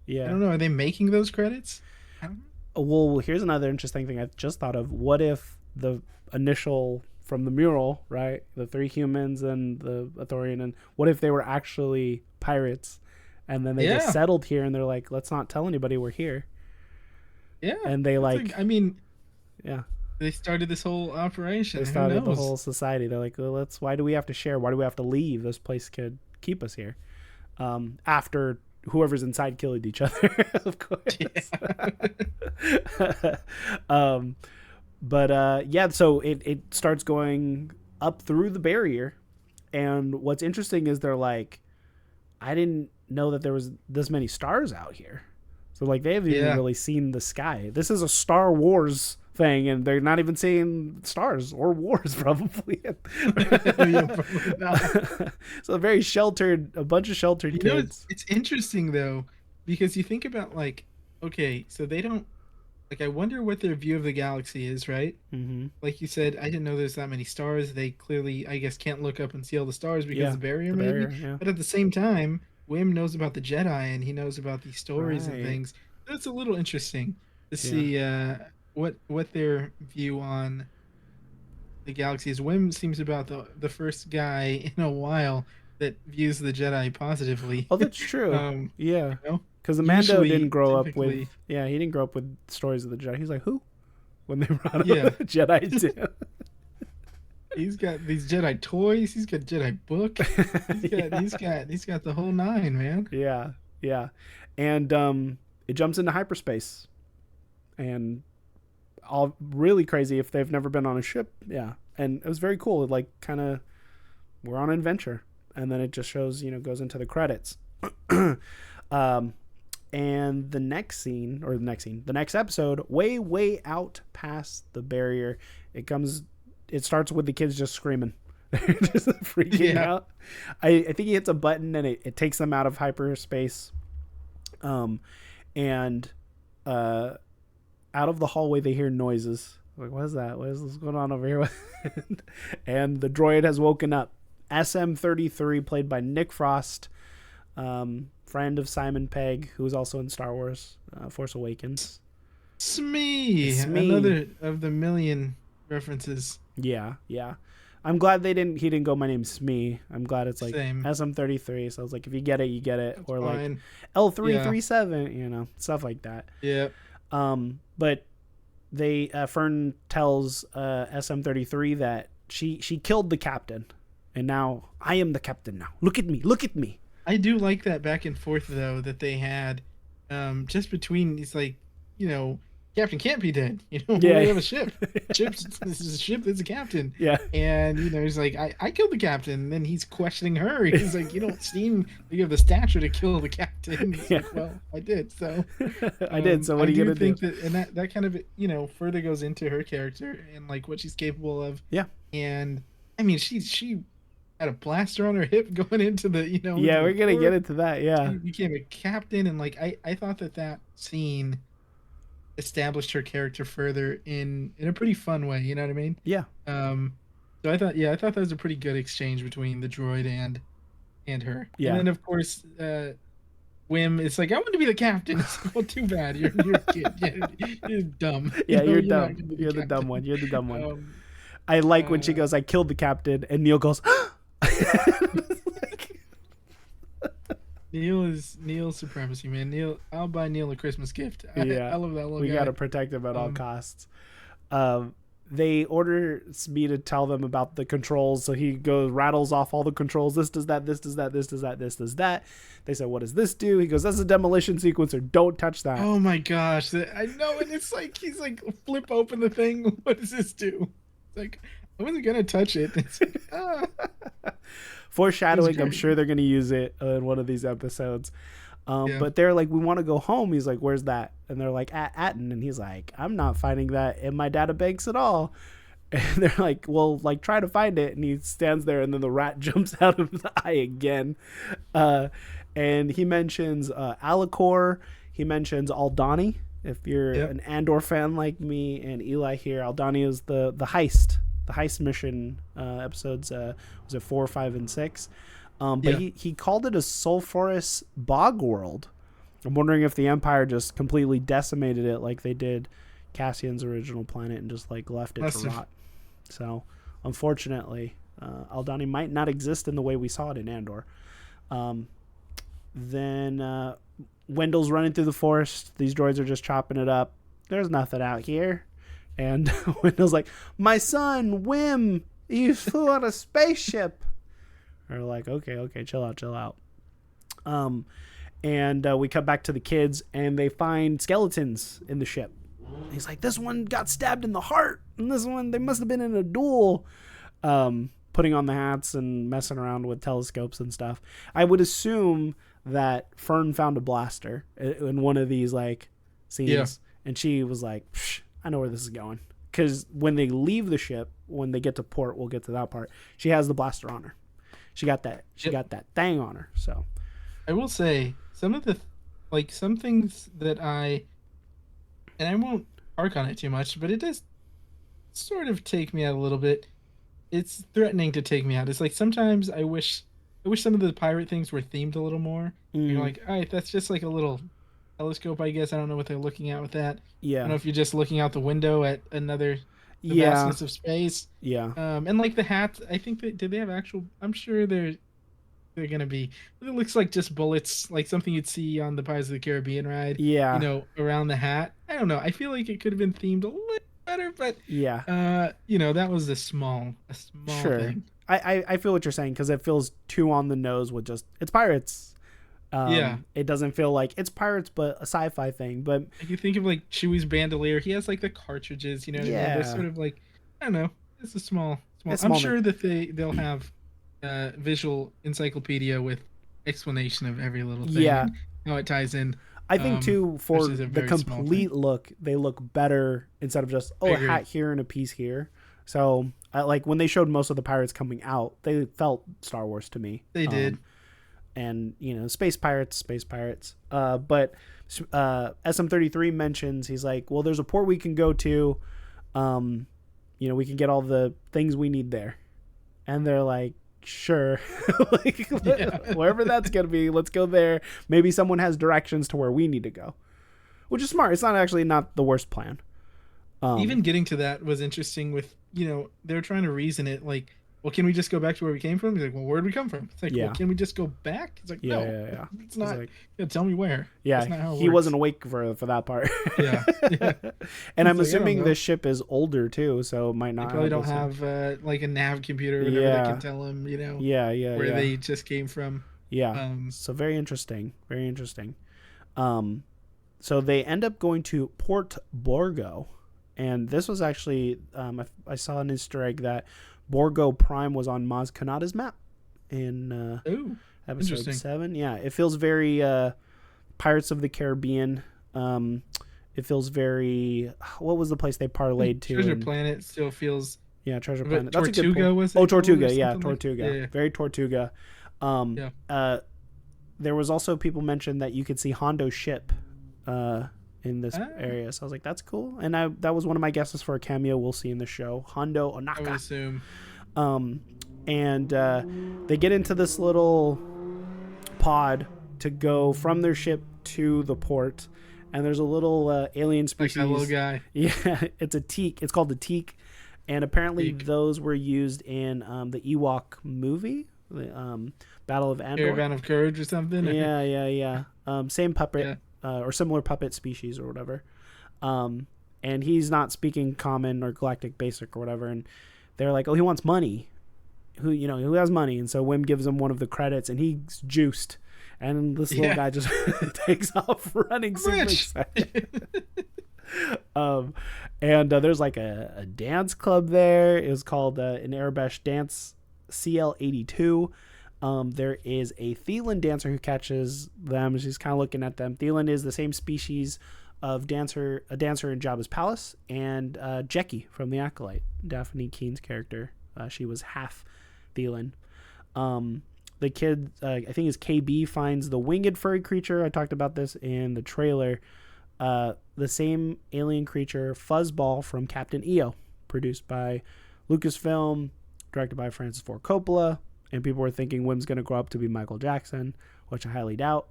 yeah. don't know. Are they making those credits? I don't know. Well, here's another interesting thing I just thought of. What if the initial from the mural, right? The three humans and the Athorian, and what if they were actually pirates, and then they just Yeah, settled here, and they're like, let's not tell anybody we're here, yeah. and they That's like, I mean, yeah, they started this whole operation. they Who started the knows? whole society. They're like, well, let's. Why do we have to share? Why do we have to leave? This place could keep us here. After whoever's inside killed each other, of course. Yeah. um, but yeah, so it starts going up through the barrier, and what's interesting is they're like, I didn't know that there was this many stars out here. So like they haven't even Yeah. really seen the sky. This is a Star Wars thing, and they're not even seeing stars or wars probably. Yeah, probably not. So very sheltered, a bunch of sheltered It's kids. it's interesting though, because you think about like, okay, so they don't like. I wonder what their view of the galaxy is, right? Mm-hmm. Like you said, I didn't know there's that many stars. They clearly, I guess, can't look up and see all the stars because Yeah, of the barrier, the maybe. barrier. Yeah, But at the same time, Wim knows about the Jedi and he knows about these stories and right. things. That's a little interesting to Yeah. see what their view on the galaxy is. Wim seems about the first guy in a while that views the Jedi positively. Oh, that's true. um, Yeah, you know, because the Mando didn't usually, grow up with. typically, Yeah, he didn't grow up with stories of the Jedi. He's like, who? When they brought up yeah. Jedi too. He's got these Jedi toys. He's got Jedi book. He's got the whole nine, man. Yeah, yeah, and it jumps into hyperspace, and all really crazy if they've never been on a ship. Yeah, and it was very cool. It like kind of we're on an adventure, and then it just shows goes into the credits. um, and the next episode, way out past the barrier, it comes. It starts with the kids just screaming. They're just freaking Yeah. out. I think he hits a button and it takes them out of hyperspace. And out of the hallway they hear noises. Like, what is that? What is this going on over here? And the droid has woken up. SM-33, played by Nick Frost, friend of Simon Pegg, who was also in Star Wars Force Awakens. Smee. Smee. Another of the million references. Yeah. I'm glad he didn't go, my name's Smee. I'm glad it's like Same. SM-33. So I was like, if you get it, you get it. That's or like fine. L337, stuff like that. Yeah. But they Fern tells SM-33 that she killed the captain, and now I am the captain now. Look at me. I do like that back and forth though that they had, just between. It's like, Captain can't be dead. Yeah. We have a ship. This is a ship. There's a captain. Yeah. And he's like, I killed the captain. And then he's questioning her. He's like, you don't seem like you have the stature to kill the captain. He's like, well, I did. So I did. So what are you gonna do? That, and that kind of further goes into her character and like what she's capable of. Yeah. And I mean, she had a blaster on her hip going into the Yeah, into the we're gonna get port. into that. Yeah, She became a captain, and like I thought that scene established her character further in a pretty fun way. You know what I mean? yeah, Um, so I thought that was a pretty good exchange between the droid and her. And yeah, then of course, Whim is like, I want to be the captain. It's like, well, too bad. You're a kid. You're dumb. yeah. You're You're not dumb. gonna be the You're the dumb captain. one. You're the dumb one. Um, I like when she uh, goes, "I killed the captain," and Neil goes, Neil's supremacy, man. Neil, I'll buy Neil a Christmas gift. I "Yeah, love that little we guy. gotta protect him at all Um, costs." Um, they orders me to tell them about the controls, so he goes rattles off all the controls. This does that. This does that. This does that. This does that. They said, "What does this do?" He goes, "That's a demolition sequencer. Don't touch that." oh my gosh, I know, and it's like he's like, flip open the thing. What does this do? It's like I wasn't gonna touch it. It's like, it was Foreshadowing. I'm great. sure they're gonna use it in one of these episodes. Yeah. But they're like, "We want to go home." He's like, "Where's that?" And they're like, "At Atten." And he's like, "I'm not finding that in my databanks at all." And they're like, "Well, like, try to find it." And he stands there, and then the rat jumps out of the eye again. Uh, and he mentions Alicor. He mentions Aldani. If you're Yep. an Andor fan like me and Eli here, Aldani is the heist mission episodes. Was it 4, 5, and 6? But Yeah. he called it a sulfurous bog world. I'm wondering if the Empire just completely decimated it like they did Cassian's original planet and just like left it Must to have. rot. So, unfortunately, Aldani might not exist in the way we saw it in Andor. Um, then Wendell's running through the forest. These droids are just chopping it up. There's nothing out here. And Wendell's like, "My son, Whim, you flew on a spaceship." They're like, okay, chill out. And we cut back to the kids, and they find skeletons in the ship. He's like, "This one got stabbed in the heart, and this one, they must have been in a duel." Putting on the hats and messing around with telescopes and stuff. I would assume that Fern found a blaster in one of these like scenes, Yeah. and she was like, "Psh, I know where this is going." Because when they leave the ship, when they get to port, we'll get to that part. She has the blaster on her. She got that. She Yep. got that thing on her. So I will say some of the like some things that and I won't hark on it too much, but it does sort of take me out a little bit. It's threatening to take me out. It's like sometimes I wish some of the pirate things were themed a little more. You're mm, like, all right, that's just like a little telescope, I guess. I don't know what they're looking at with that. I don't yeah, know if you're just looking out the window at the yeah, vastness of space. yeah, And like the hats, I think did they have actual? I'm sure they're gonna be. It looks like just bullets, like something you'd see on the Pirates of the Caribbean ride. yeah, Around the hat. I don't know. I feel like it could have been themed a little better, but yeah. that was a small Sure. thing. I feel what you're saying because it feels too on the nose with just it's pirates. Yeah. It doesn't feel like it's pirates, but a sci-fi thing. But Like you think of like Chewie's bandolier, he has like the cartridges. You know what I mean? They're yeah, sort of like, I don't know. It's a small. it's I'm small. sure that they'll have visual encyclopedia with explanation of every little thing Yeah, and how it ties in. I think too for Versus a the very small thing. complete look, they look better instead of just I a agree. hat here and a piece here. So I like when they showed most of the pirates coming out, they felt Star Wars to me. They did. And space pirates. But SM33 mentions he's like, well, there's a port we can go to. We can get all the things we need there, and they're like, sure, like Yeah. wherever that's gonna be, let's go there. Maybe someone has directions to where we need to go, which is smart. It's not the worst plan. Even getting to that was interesting with, they're trying to reason it like, well, can we just go back to where we came from? He's like, well, where'd we come from? It's like, Yeah. well, can we just go back? It's like, Yeah, no, yeah. it's He's not. like, Tell me where. That's not how yeah, it he works. wasn't awake for that part. Yeah. Yeah. And I'm It's like, I don't assuming know. this ship is older too, so it might They not probably don't this- have like a nav computer or whatever that Yeah. can tell them, Yeah, where they just came from. yeah. Um, So very interesting. So they end up going to Port Borgo, and this was actually I saw an Easter egg that Borgo Prime was on Maz Kanata's map in oh, episode interesting. 7. Yeah, it feels very Pirates of the Caribbean. It feels very. What was the place they parlayed to? Treasure Planet still feels Yeah, Treasure But Planet. That's a good Tortuga point. was Oh, it called or Tortuga. Yeah, something like Tortuga. yeah. Very Tortuga. Yeah. There was also people mentioned that you could see Hondo's ship in this area. So I was like, that's cool. And that was one of my guesses for a cameo we'll see in the show. Hondo Onaka. I would assume. And they get into this little pod to go from their ship to the port. And there's a little alien species. Like that little guy. Yeah, it's a teak. It's called the teak. And apparently those were used in the Ewok movie, the Battle of Andor. Caravan of Courage or something? Yeah. Same puppet or similar puppet species or whatever. And he's not speaking common or galactic basic or whatever. And they're like, oh, he wants money. Who has money? And so Wim gives him one of the credits, and he's juiced. And this little guy just takes off running super excited. And there's like a dance club there. It was called an Arabesh Dance CL82. There is a Thelan dancer who catches them. She's kind of looking at them. Thelan is the same species of a dancer in Jabba's palace, and Jecki from The Acolyte, Daphne Keen's character. She was half Thelan. The kid, I think is KB, finds the winged furry creature. I talked about this in the trailer. The same alien creature, Fuzzball from Captain EO, produced by Lucasfilm, directed by Francis Ford Coppola, and people were thinking Wim's going to grow up to be Michael Jackson, which I highly doubt.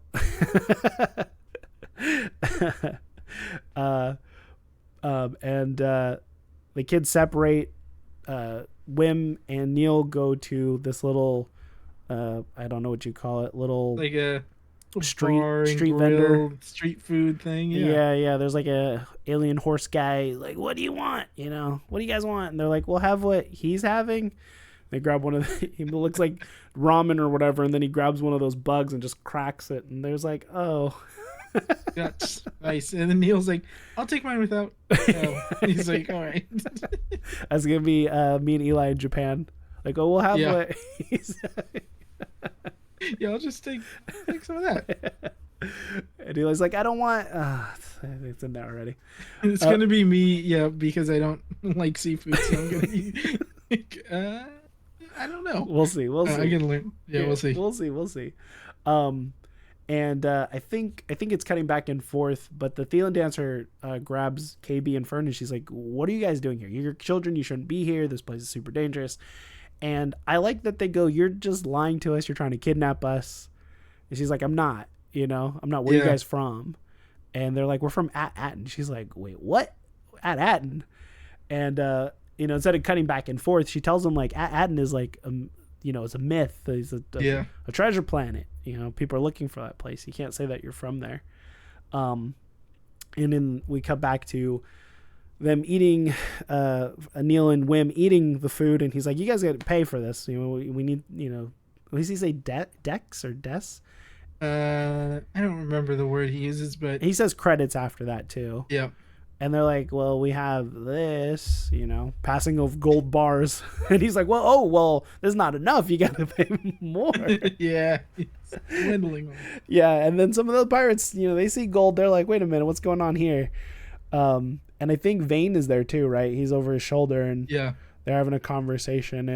The kids separate. Wim and Neil go to this little, I don't know what you call it, little like a street vendor, street food thing. Yeah. There's like a alien horse guy. Like, what do you want? What do you guys want? And they're like, we'll have what he's having. They grab one of it looks like ramen or whatever, and then he grabs one of those bugs and just cracks it. And there's like, oh. That's nice. And then Neil's like, I'll take mine without. Oh. He's like, all right. That's gonna be me and Eli in Japan. Like, oh, we'll have what he's yeah, I'll just take some of that. And Eli's like, I don't want. It's in there already. It's gonna be me, because I don't like seafood, so I'm gonna be. I don't know. We'll see. I can learn. Yeah, we'll see. We'll see. And I think it's cutting back and forth, but the Thelan dancer grabs KB and Fern, and she's like, what are you guys doing here? You're children. You shouldn't be here. This place is super dangerous. And I like that they go, you're just lying to us. You're trying to kidnap us. And she's like, I'm not. I'm not. Where are you guys from? And they're like, we're from Atten. She's like, wait, what? Atten? And, instead of cutting back and forth, she tells them, like, Atten is like, it's a myth. It's a treasure planet. People are looking for that place. You can't say that you're from there. And then we cut back to them eating, Neil and Wim eating the food, and he's like, you guys got to pay for this. We need, what does he say, Dex or Des? I don't remember the word he uses, but he says credits after that too. Yeah. And they're like, well, we have this, passing of gold bars. And he's like, well, there's not enough. You got to pay more. Yeah. It's dwindling. Yeah. And then some of the pirates, they see gold. They're like, wait a minute, what's going on here? And I think Vane is there too, right? He's over his shoulder, and they're having a conversation.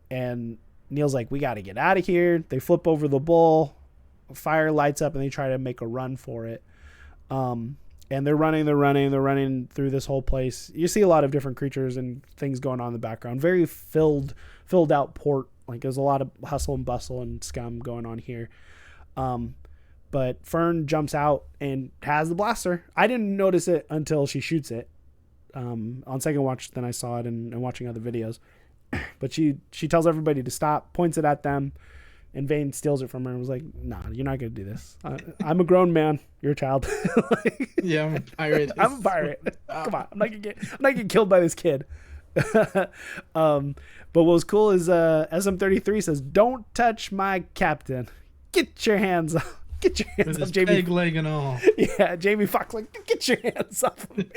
And Neil's like, we got to get out of here. They flip over the bull. Fire lights up, and they try to make a run for it. And they're running through this whole place. You see a lot of different creatures and things going on in the background. Very filled out port. Like, there's a lot of hustle and bustle and scum going on here. But Fern jumps out and has the blaster. I didn't notice it until she shoots it. On second watch, then I saw it and watching other videos. But she tells everybody to stop, points it at them, and Vane steals it from her and was like, nah, you're not going to do this. I'm a grown man. You're a child. Yeah, I'm a pirate. I'm a pirate. Come on. I'm not going to get killed by this kid. But what was cool is SM33 says, don't touch my captain. Get your hands off. Get your hands off, Jamie. Peg leg and all. Yeah, Jamie Foxx like, get your hands off of me.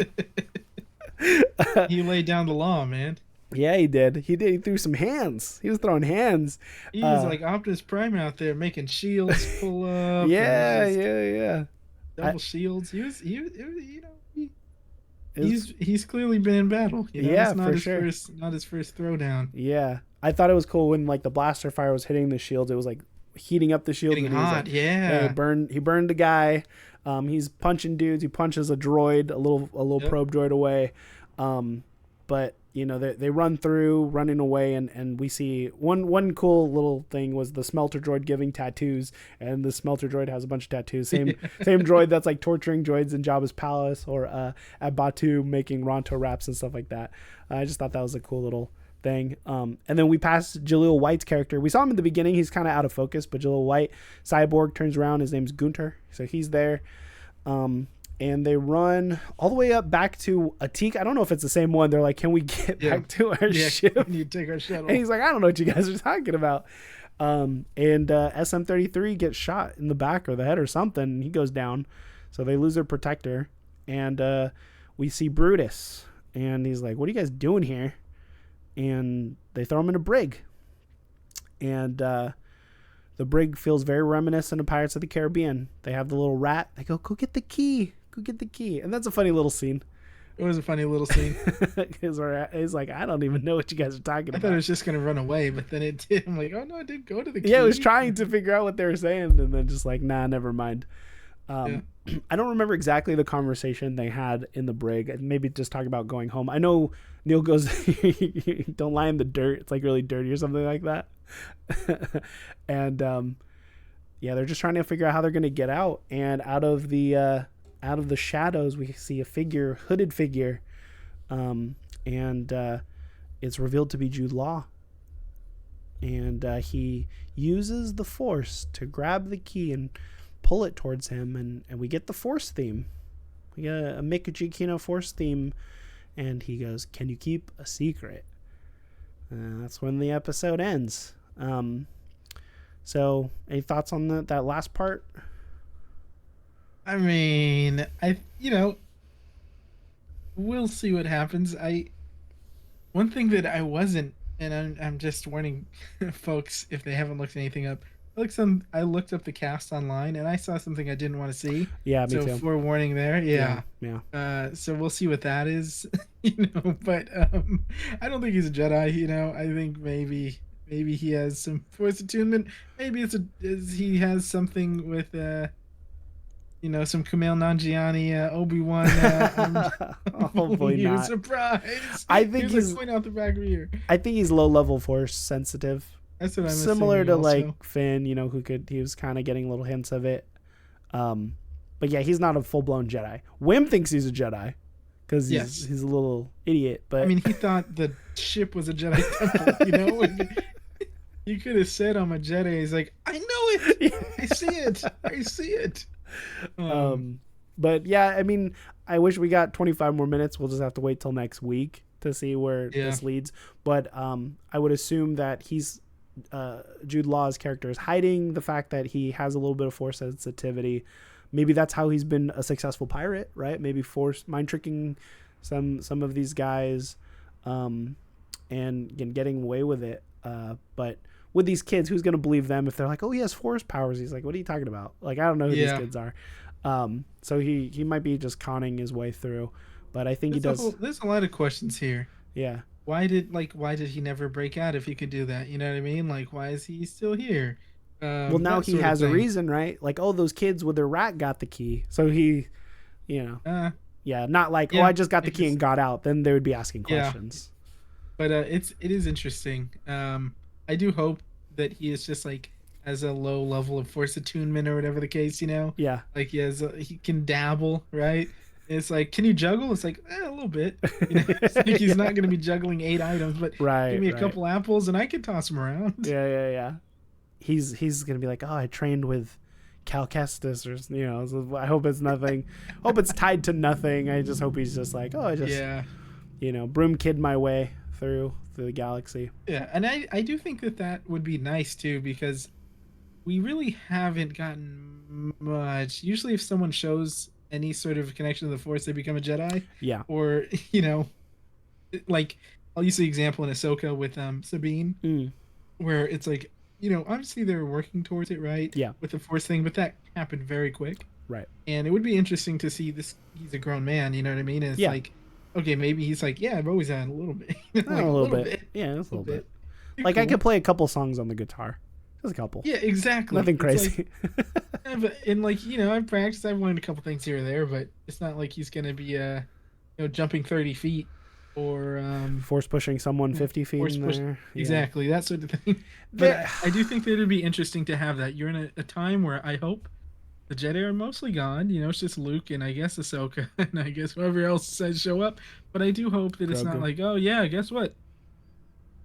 He laid down the law, man. Yeah, he did. He threw some hands. He was throwing hands. He was like Optimus Prime out there making shields pull up. Yeah. Double shields. He was he's clearly been in battle. You know, Yeah, it's for sure. not his first throwdown. Yeah, I thought it was cool when like the blaster fire was hitting the shields. It was like heating up the shields, Getting and he was hot, like, "Hey, yeah. he burned a guy." He's punching dudes. He punches a droid, a little Yep. probe droid away. But you know they run through, running away, and we see one cool little thing was the smelter droid giving tattoos, and the smelter droid has a bunch of tattoos. Same droid that's like torturing droids in Jabba's palace, or at Batu making Ronto raps and stuff like that. I just thought that was a cool little thing. And then we passed Jaleel White's character. We saw him in the beginning. He's kind of out of focus, but Jaleel White, cyborg, turns around. His name's Gunter, so he's there. And they run all the way up back to Atik. I don't know if it's the same one. They're like, "Can we get back to our ship?" You take our shuttle. And he's like, "I don't know what you guys are talking about." And SM-33 gets shot in the back or the head or something. And he goes down, so they lose their protector. And we see Brutus, and he's like, "What are you guys doing here?" And they throw him in a brig. And the brig feels very reminiscent of Pirates of the Caribbean. They have the little rat. They go get the key. Go get the key. And that's a funny little scene. It was a funny little scene. He's like, "I don't even know what you guys are talking about." I thought it was just going to run away, but then it did. I'm like, oh, no, it did go to the key. Yeah, it was trying to figure out what they were saying, and then just like, nah, never mind. I don't remember exactly the conversation they had in the brig. Maybe just talking about going home. I know Neil goes, "Don't lie in the dirt. It's like really dirty," or something like that. And yeah, they're just trying to figure out how they're going to get out. And out of the shadows, we see a hooded figure, and it's revealed to be Jude Law. And he uses the Force to grab the key and pull it towards him, and we get the Force theme. We get a Mick Giacchino Force theme, and he goes, "Can you keep a secret?" That's when the episode ends. So any thoughts on that last part? I mean, we'll see what happens. One thing that I wasn't, and I'm just warning folks if they haven't looked anything up. I looked up the cast online, and I saw something I didn't want to see. Yeah, me too. So forewarning there. Yeah. So we'll see what that is, But I don't think he's a Jedi. I think maybe he has some Force attunement. Maybe he has something with some Kumail Nanjiani, Obi-Wan. Hopefully not. Surprise! I think he's point out the back of here. I think he's low-level Force sensitive. That's what I'm similar to also. like Finn, he was kind of getting little hints of it. But yeah, he's not a full-blown Jedi. Wim thinks he's a Jedi because he's a little idiot. But I mean, he thought the ship was a Jedi temple. He could have said, "I'm a Jedi." He's like, "I know it. I see it." But yeah, I mean, I wish we got 25 more minutes. We'll just have to wait till next week to see where this leads. But I would assume that Jude Law's character is hiding the fact that he has a little bit of Force sensitivity. Maybe that's how he's been a successful pirate, right? Maybe Force mind tricking some of these guys, and getting away with it. But with these kids, who's going to believe them if they're like, "Oh, he has Force powers"? He's like, "What are you talking about? Like, I don't know who these kids are." So he might be just conning his way through, but I think he does. There's a lot of questions here. Yeah. Why did he never break out if he could do that? You know what I mean? Like, why is he still here? Well, now he has a reason, right? Like, oh, those kids with their rat got the key. So he, not like, I just got the key and got out. Then they would be asking questions. But it is interesting. I do hope that he is just like has a low level of Force attunement or whatever the case, Yeah. Like he can dabble, right? It's like, can you juggle? It's like, a little bit. It's like he's not going to be juggling 8 items, but give me a couple apples and I can toss them around. Yeah. He's going to be like, "Oh, I trained with Cal Kestis," or so I hope it's nothing. Hope it's tied to nothing. I just hope he's just like, "Oh, I just broom kid my way through the galaxy." Yeah, and I do think that would be nice too, because we really haven't gotten much. Usually if someone shows any sort of connection to the Force, they become a Jedi. Yeah. Or, like, I'll use the example in Ahsoka with Sabine, where it's like, obviously they're working towards it, right? Yeah. With the Force thing, but that happened very quick. Right. And it would be interesting to see this. He's a grown man, you know what I mean? And it's like, okay, maybe he's like, yeah, I've always had a little bit, A like a little little bit. bit, Yeah, it's a a little little bit. bit. You're Like I cool. could play a couple songs on the guitar. Just a couple. Yeah, exactly. Nothing It's like, crazy. and like I've practiced, I've learned a couple things here or there, but it's not like he's gonna be jumping 30 feet or Force pushing someone 50 feet force in push. there. Yeah. Exactly, that sort of thing. But There, I do think that it'd be interesting to have that. You're in a time where I hope the Jedi are mostly gone. It's just Luke and I guess Ahsoka and I guess whoever else says show up. But I do hope that it's not Grogu. like, oh yeah, guess what?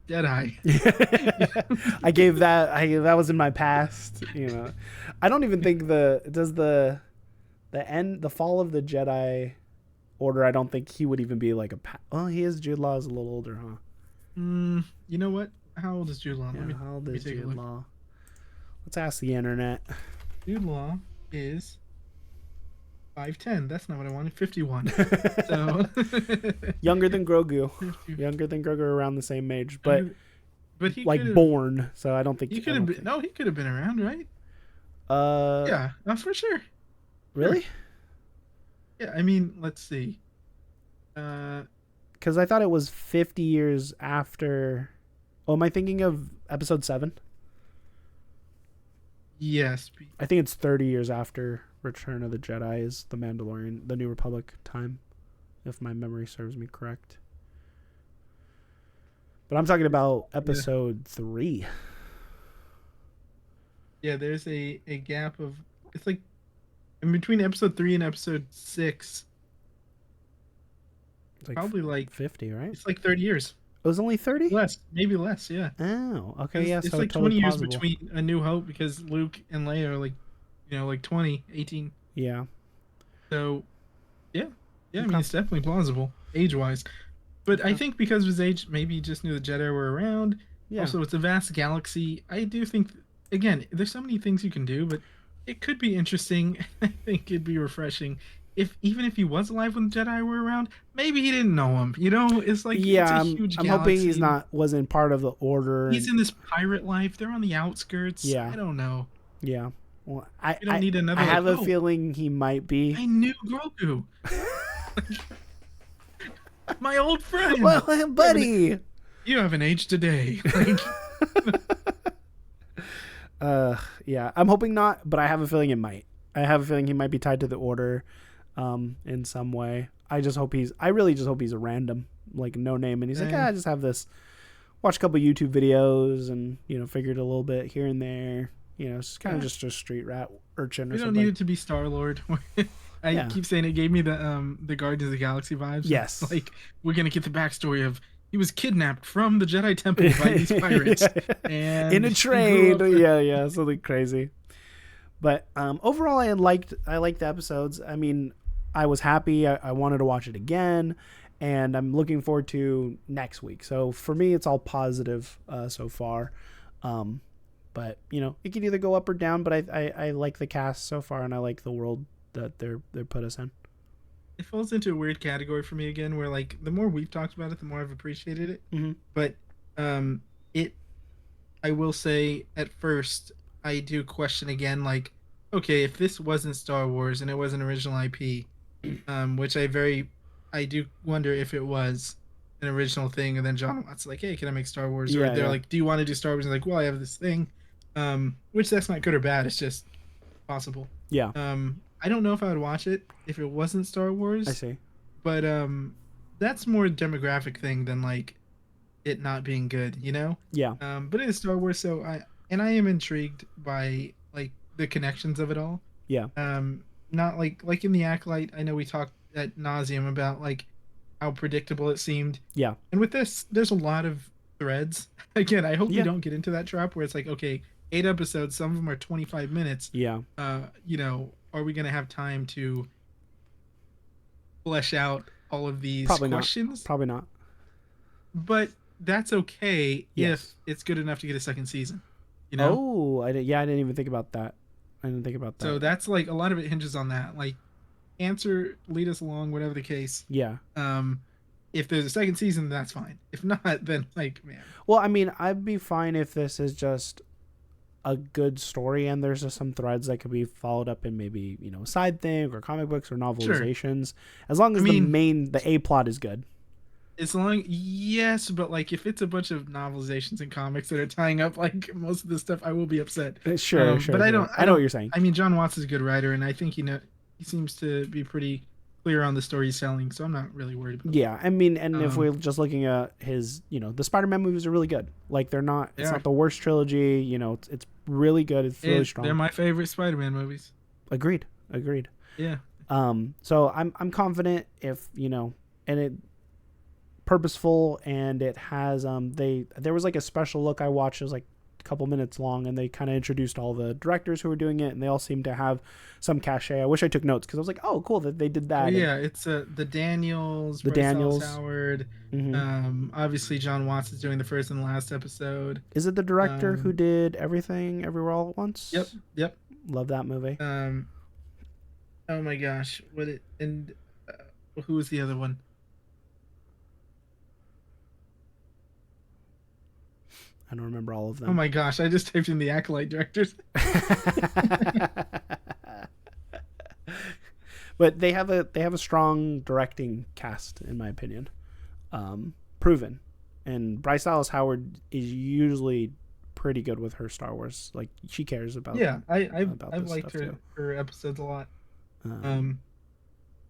Jedi. that was in my past, I don't even think the fall of the Jedi Order, I don't think he would even be like well, he is. Jude Law is a little older, huh? You know what? How old is Jude Law? Yeah, how old is take a Jude look. Law? Let's ask the internet. Jude Law is 5'10". That's not what I wanted. 51. So Younger than Grogu. 50. Younger than Grogu, around the same age, but he like could have. born. So I don't think He could have been. No, he could have been around, right? Uh, Yeah, for sure. really? Sure. Yeah, I mean, let's see. Because I thought it was 50 years after. Oh, am I thinking of episode 7? Yes. I think it's 30 years after Return of the Jedi is the Mandalorian, the New Republic time, if my memory serves me correct. But I'm talking about episode 3. Yeah, there's a gap of, it's like in between episode 3 and episode 6. It's like Probably like 50, right? it's like 30 years. It was only 30? Less, maybe less, yeah. Oh, okay, yeah, It's so like totally 20 years plausible. between A New Hope because Luke and Leia are like, like 20, 18. Yeah. So, yeah. Yeah, I Okay. mean, it's definitely plausible, age-wise. But Okay. I think because of his age, maybe he just knew the Jedi were around. Yeah. Also, it's a vast galaxy. I do think, again, there's so many things you can do, but it could be interesting. I think it'd be refreshing. Even if he was alive when the Jedi were around, maybe he didn't know him. It's like, it's a huge I'm galaxy. hoping he's wasn't part of the Order. He's in this pirate life. They're on the outskirts. Yeah. I don't know. Yeah. Well, You don't need another. I have a feeling he might be. I knew Grogu. My old friend. Well, buddy. You haven't aged today. Yeah. I'm hoping not, but I have a feeling it might. I have a feeling he might be tied to the Order, in some way. I really just hope he's a random, like no name, and he's like, I just have this. Watch a couple YouTube videos and figured a little bit here and there. It's kind of just a street rat urchin or You something. don't need it to be Star-Lord. I keep saying it gave me the Guardians of the Galaxy vibes. Yes. Like we're gonna get the backstory of he was kidnapped from the Jedi Temple by these pirates and in a trade. Yeah, something crazy. But overall, I liked the episodes. I mean, I was happy. I wanted to watch it again, and I'm looking forward to next week. So for me, it's all positive so far. But it can either go up or down. But I like the cast so far, and I like the world that they're put us in. It falls into a weird category for me again, where like the more we've talked about it, the more I've appreciated it. Mm-hmm. But I will say at first I do question again, like, okay, if this wasn't Star Wars and it was an original IP, which I do wonder if it was an original thing, and then Jon Watts like, hey, can I make Star Wars? Or they're like, do you want to do Star Wars? And like, well, I have this thing, which that's not good or bad. It's just possible. Yeah. I don't know if I would watch it if it wasn't Star Wars. I see. But that's more a demographic thing than like it not being good, Yeah. But it is Star Wars, so I am intrigued by like the connections of it all. Yeah. Not like in the Acolyte, I know we talked at nauseum about like how predictable it seemed. Yeah. And with this, there's a lot of threads. Again, I hope we don't get into that trap where it's like, okay, 8 episodes, some of them are 25 minutes. Yeah. Are we gonna have time to flesh out all of these questions? Probably not. But that's okay if it's good enough to get a second season. Oh, I didn't even think about that. So that's like a lot of it hinges on that. Like, lead us along, whatever the case. Yeah. If there's a second season, that's fine. If not, then like, man. Well, I mean, I'd be fine if this is just a good story and there's just some threads that could be followed up in maybe, you know, a side thing or comic books or novelizations, as long as the A plot is good. As long, yes, but like if it's a bunch of novelizations and comics that are tying up like most of this stuff, I will be upset. Sure. But I don't. I know what you're saying. I mean, Jon Watts is a good writer, and I think he seems to be pretty clear on the story he's selling, so I'm not really worried about. Yeah, I mean, and if we're just looking at his, you know, the Spider-Man movies are really good. Like they're not, it's not the worst trilogy. You know, it's really good. It's really strong. They're my favorite Spider-Man movies. Agreed. Yeah. So I'm confident if, you know, and it purposeful and it has there was like a special look I watched. It was like a couple minutes long and they kind of introduced all the directors who were doing it and they all seem to have some cachet. I wish I took notes because I was like, oh cool that they did that. Yeah, it's the Daniels, Howard. Mm-hmm. Obviously Jon Watts is doing the first and last episode. Is it the director who did Everything Everywhere All at Once? Yep. Love that movie. Oh my gosh, who was the other one? I don't remember all of them. Oh my gosh, I just typed in the Acolyte directors. But they have a strong directing cast, in my opinion. Proven. And Bryce Dallas Howard is usually pretty good with her Star Wars. Like she cares about. Yeah, I've liked her episodes a lot.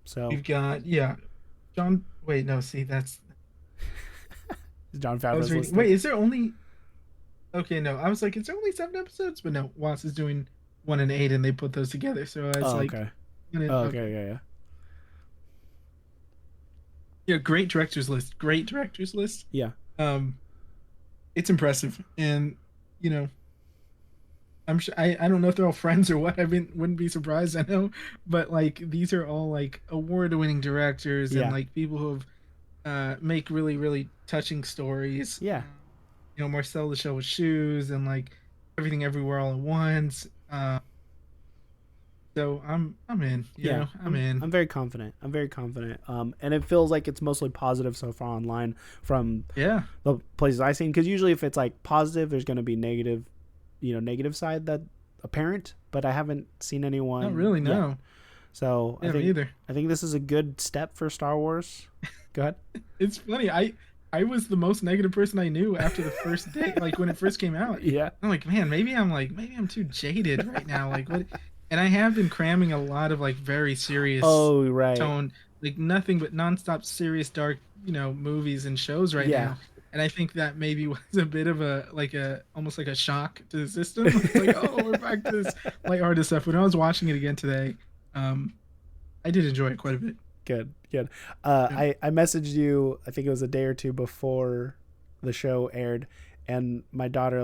So we've got John. Wait, no, see that's Jon Favreau's. Wait, is there only? Okay, no, I was like, is there only 7 episodes? But no, Watts is doing 1 and 8, and they put those together. So I was okay. Yeah. Yeah, great directors list. Yeah. It's impressive, and you know, I'm sure I don't know if they're all friends or what. Wouldn't be surprised. I know, but like these are all like award-winning directors and like people who have make really really touching stories. Yeah. You know, Marcel the Shell with Shoes and like Everything Everywhere All at Once. So I'm in. I'm in. I'm very confident. And it feels like it's mostly positive so far online from the places I've seen. Because usually if it's like positive, there's going to be negative, negative side that apparent. But I haven't seen anyone. Not really, no. Yet. So I think this is a good step for Star Wars. Go ahead. It's funny. I was the most negative person I knew after the first day, like when it first came out. Yeah. I'm like, man, maybe I'm too jaded right now. Like what? And I have been cramming a lot of like very serious tone, like nothing but nonstop serious dark, movies and shows right now. And I think that maybe was a bit of almost like a shock to the system. It's like, oh, we're back to this lighthearted stuff. When I was watching it again today, I did enjoy it quite a bit. Good. I messaged you, I think it was a day or two before the show aired, and my daughter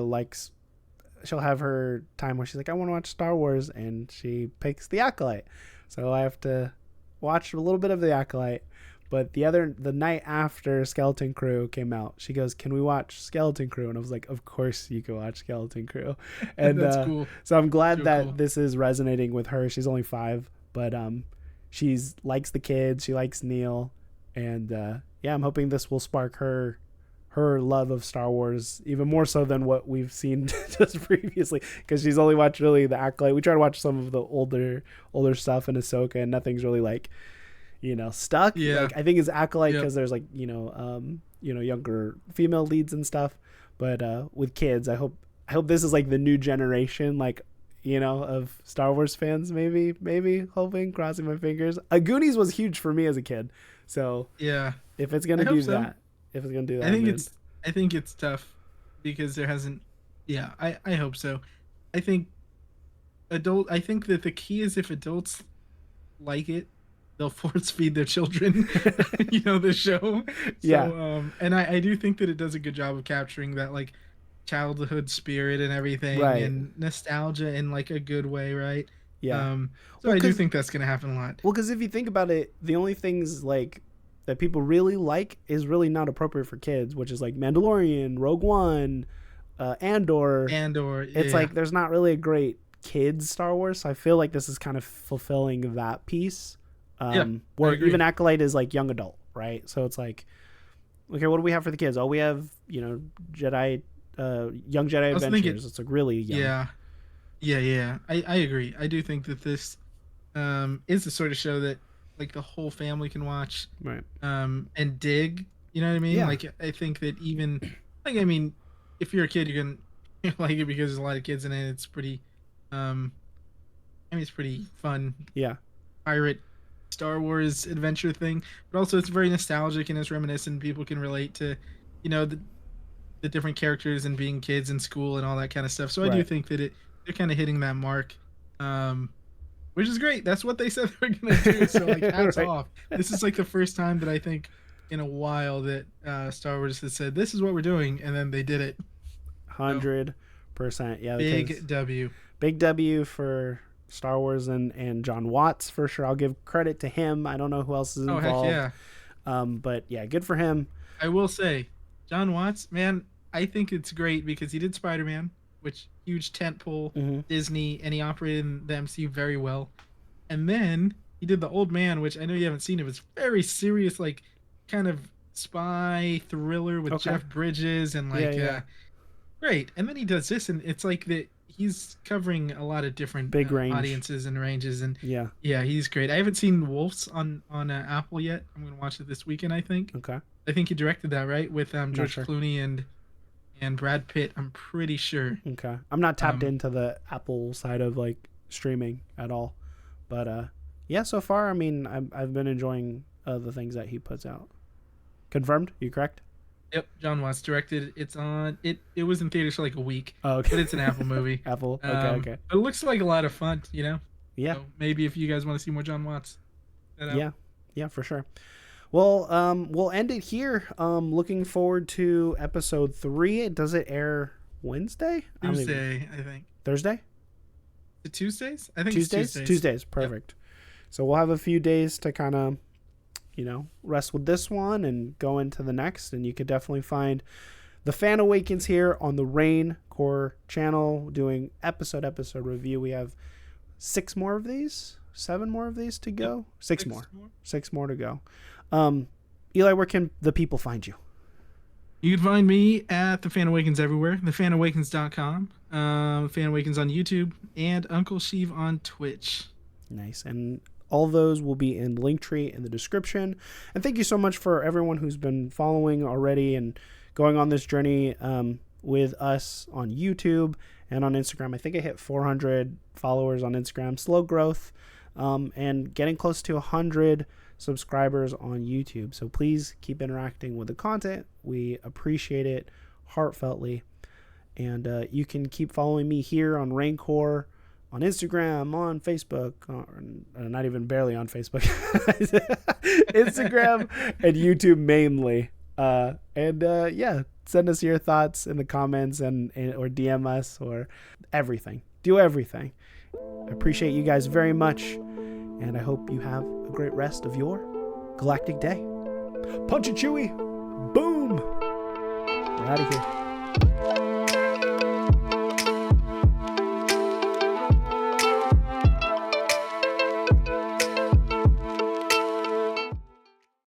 she'll have her time where she's like, I want to watch Star Wars, and she picks The Acolyte. So I have to watch a little bit of The Acolyte. But the night after Skeleton Crew came out, she goes, can we watch Skeleton Crew? And I was like, of course you can watch Skeleton Crew. And that's cool. So I'm glad that this is resonating with her. She's only 5, but she likes the kids. She likes Neil. And I'm hoping this will spark her love of Star Wars even more so than what we've seen just previously, because she's only watched really The Acolyte. We try to watch some of the older stuff in Ahsoka, and nothing's really stuck. Yeah. I think it's Acolyte because there's younger female leads and stuff. But with kids, I hope this is like the new generation, of Star Wars fans, maybe hoping, crossing my fingers. Goonies was huge for me as a kid. So yeah, if it's going to do that, I think it's tough because there hasn't. Yeah, I hope so. I think that the key is if adults like it, they'll force feed their children, the show. So, and I do think that it does a good job of capturing that childhood spirit and everything, and nostalgia in a good way, right? Yeah. So I do think that's gonna happen a lot. Well, because if you think about it, the only things that people really like is really not appropriate for kids, which is Mandalorian, Rogue One, Andor. It's there's not really a great kids Star Wars. So I feel like this is kind of fulfilling that piece. Where even Acolyte is young adult, right? So it's okay, what do we have for the kids? Oh, we have Jedi, young Jedi Adventures. It's really young. Yeah, Yeah. I agree. I do think that this is the sort of show that like the whole family can watch Right. and dig. You know what I mean? Yeah. Like I think that even like I mean, if you're a kid, you're gonna like it because there's a lot of kids in it. It's pretty, um, I mean, it's pretty fun Yeah. pirate Star Wars adventure thing. But also, it's very nostalgic and it's reminiscent. People can relate to, you know, the different characters and being kids in school and all that kind of stuff. So I do Right. think that they're kind of hitting that mark. Um, which is great. That's what they said they were gonna do. So like, hats Right. off. This is like the first time that I think in a while that Star Wars has said this is what we're doing, and then they did it. So 100%. Yeah. Because big W. big W for Star Wars and Jon Watts for sure. I'll give credit to him. I don't know who else is Oh heck involved. yeah! But yeah, good for him. I will say, Jon Watts, man, I think it's great because he did Spider Man, which huge tentpole Mm-hmm. Disney, and he operated in the MCU very well. And then he did the Old Man, which I know you haven't seen. It was very serious, like kind of spy thriller with Okay. Jeff Bridges and Yeah. like Yeah. great. And then he does this, and it's like that he's covering a lot of different Big range. audiences and ranges. And Yeah. yeah, he's great. I haven't seen Wolves on Apple yet. I'm gonna watch it this weekend. I think. Okay. I think he directed that right with George sure. Clooney and Brad Pitt. I'm pretty sure. Okay. I'm not tapped Um, into the Apple side of like streaming at all, but yeah. So far, I mean, I've been enjoying the things that he puts out. Confirmed? You correct? Yep, John Watts directed. It's on. It was in theaters for like a week, Oh, okay. but it's an Apple movie. Apple. Okay. But it looks like a lot of fun. You know. Yeah. So maybe if you guys want to see more John Watts. Yeah, for sure. Well, we'll end it here. Looking forward to episode 3. Does it air Wednesday? Tuesday, I think. Thursday? The Tuesdays? I think Tuesdays? it's Tuesdays. Perfect. Yep. So we'll have a few days to kind of, rest with this one and go into the next. And you could definitely find the Fan Awakens here on the reigncore channel, doing episode review. We have 6 more of these, 7 more of these to go. Yep. 6 more. 6 more to go. Eli, where can the people find you? You can find me at the Fan Awakens everywhere, thefanawakens.com, Fan Awakens on YouTube, and Uncle Sheev on Twitch. Nice. And all those will be in Linktree in the description. And thank you so much for everyone who's been following already and going on this journey with us on YouTube and on Instagram. I think I hit 400 followers on Instagram. Slow growth, and getting close to 100 subscribers on YouTube. So please keep interacting with the content. We appreciate it heartfeltly. And you can keep following me here on reigncore, on Instagram, on Facebook, not even barely on Facebook, Instagram and YouTube mainly. Yeah, send us your thoughts in the comments and or DM us or everything. Do everything. I appreciate you guys very much, and I hope you have a great rest of your galactic day. Punch it, Chewie. Boom. We're out of here.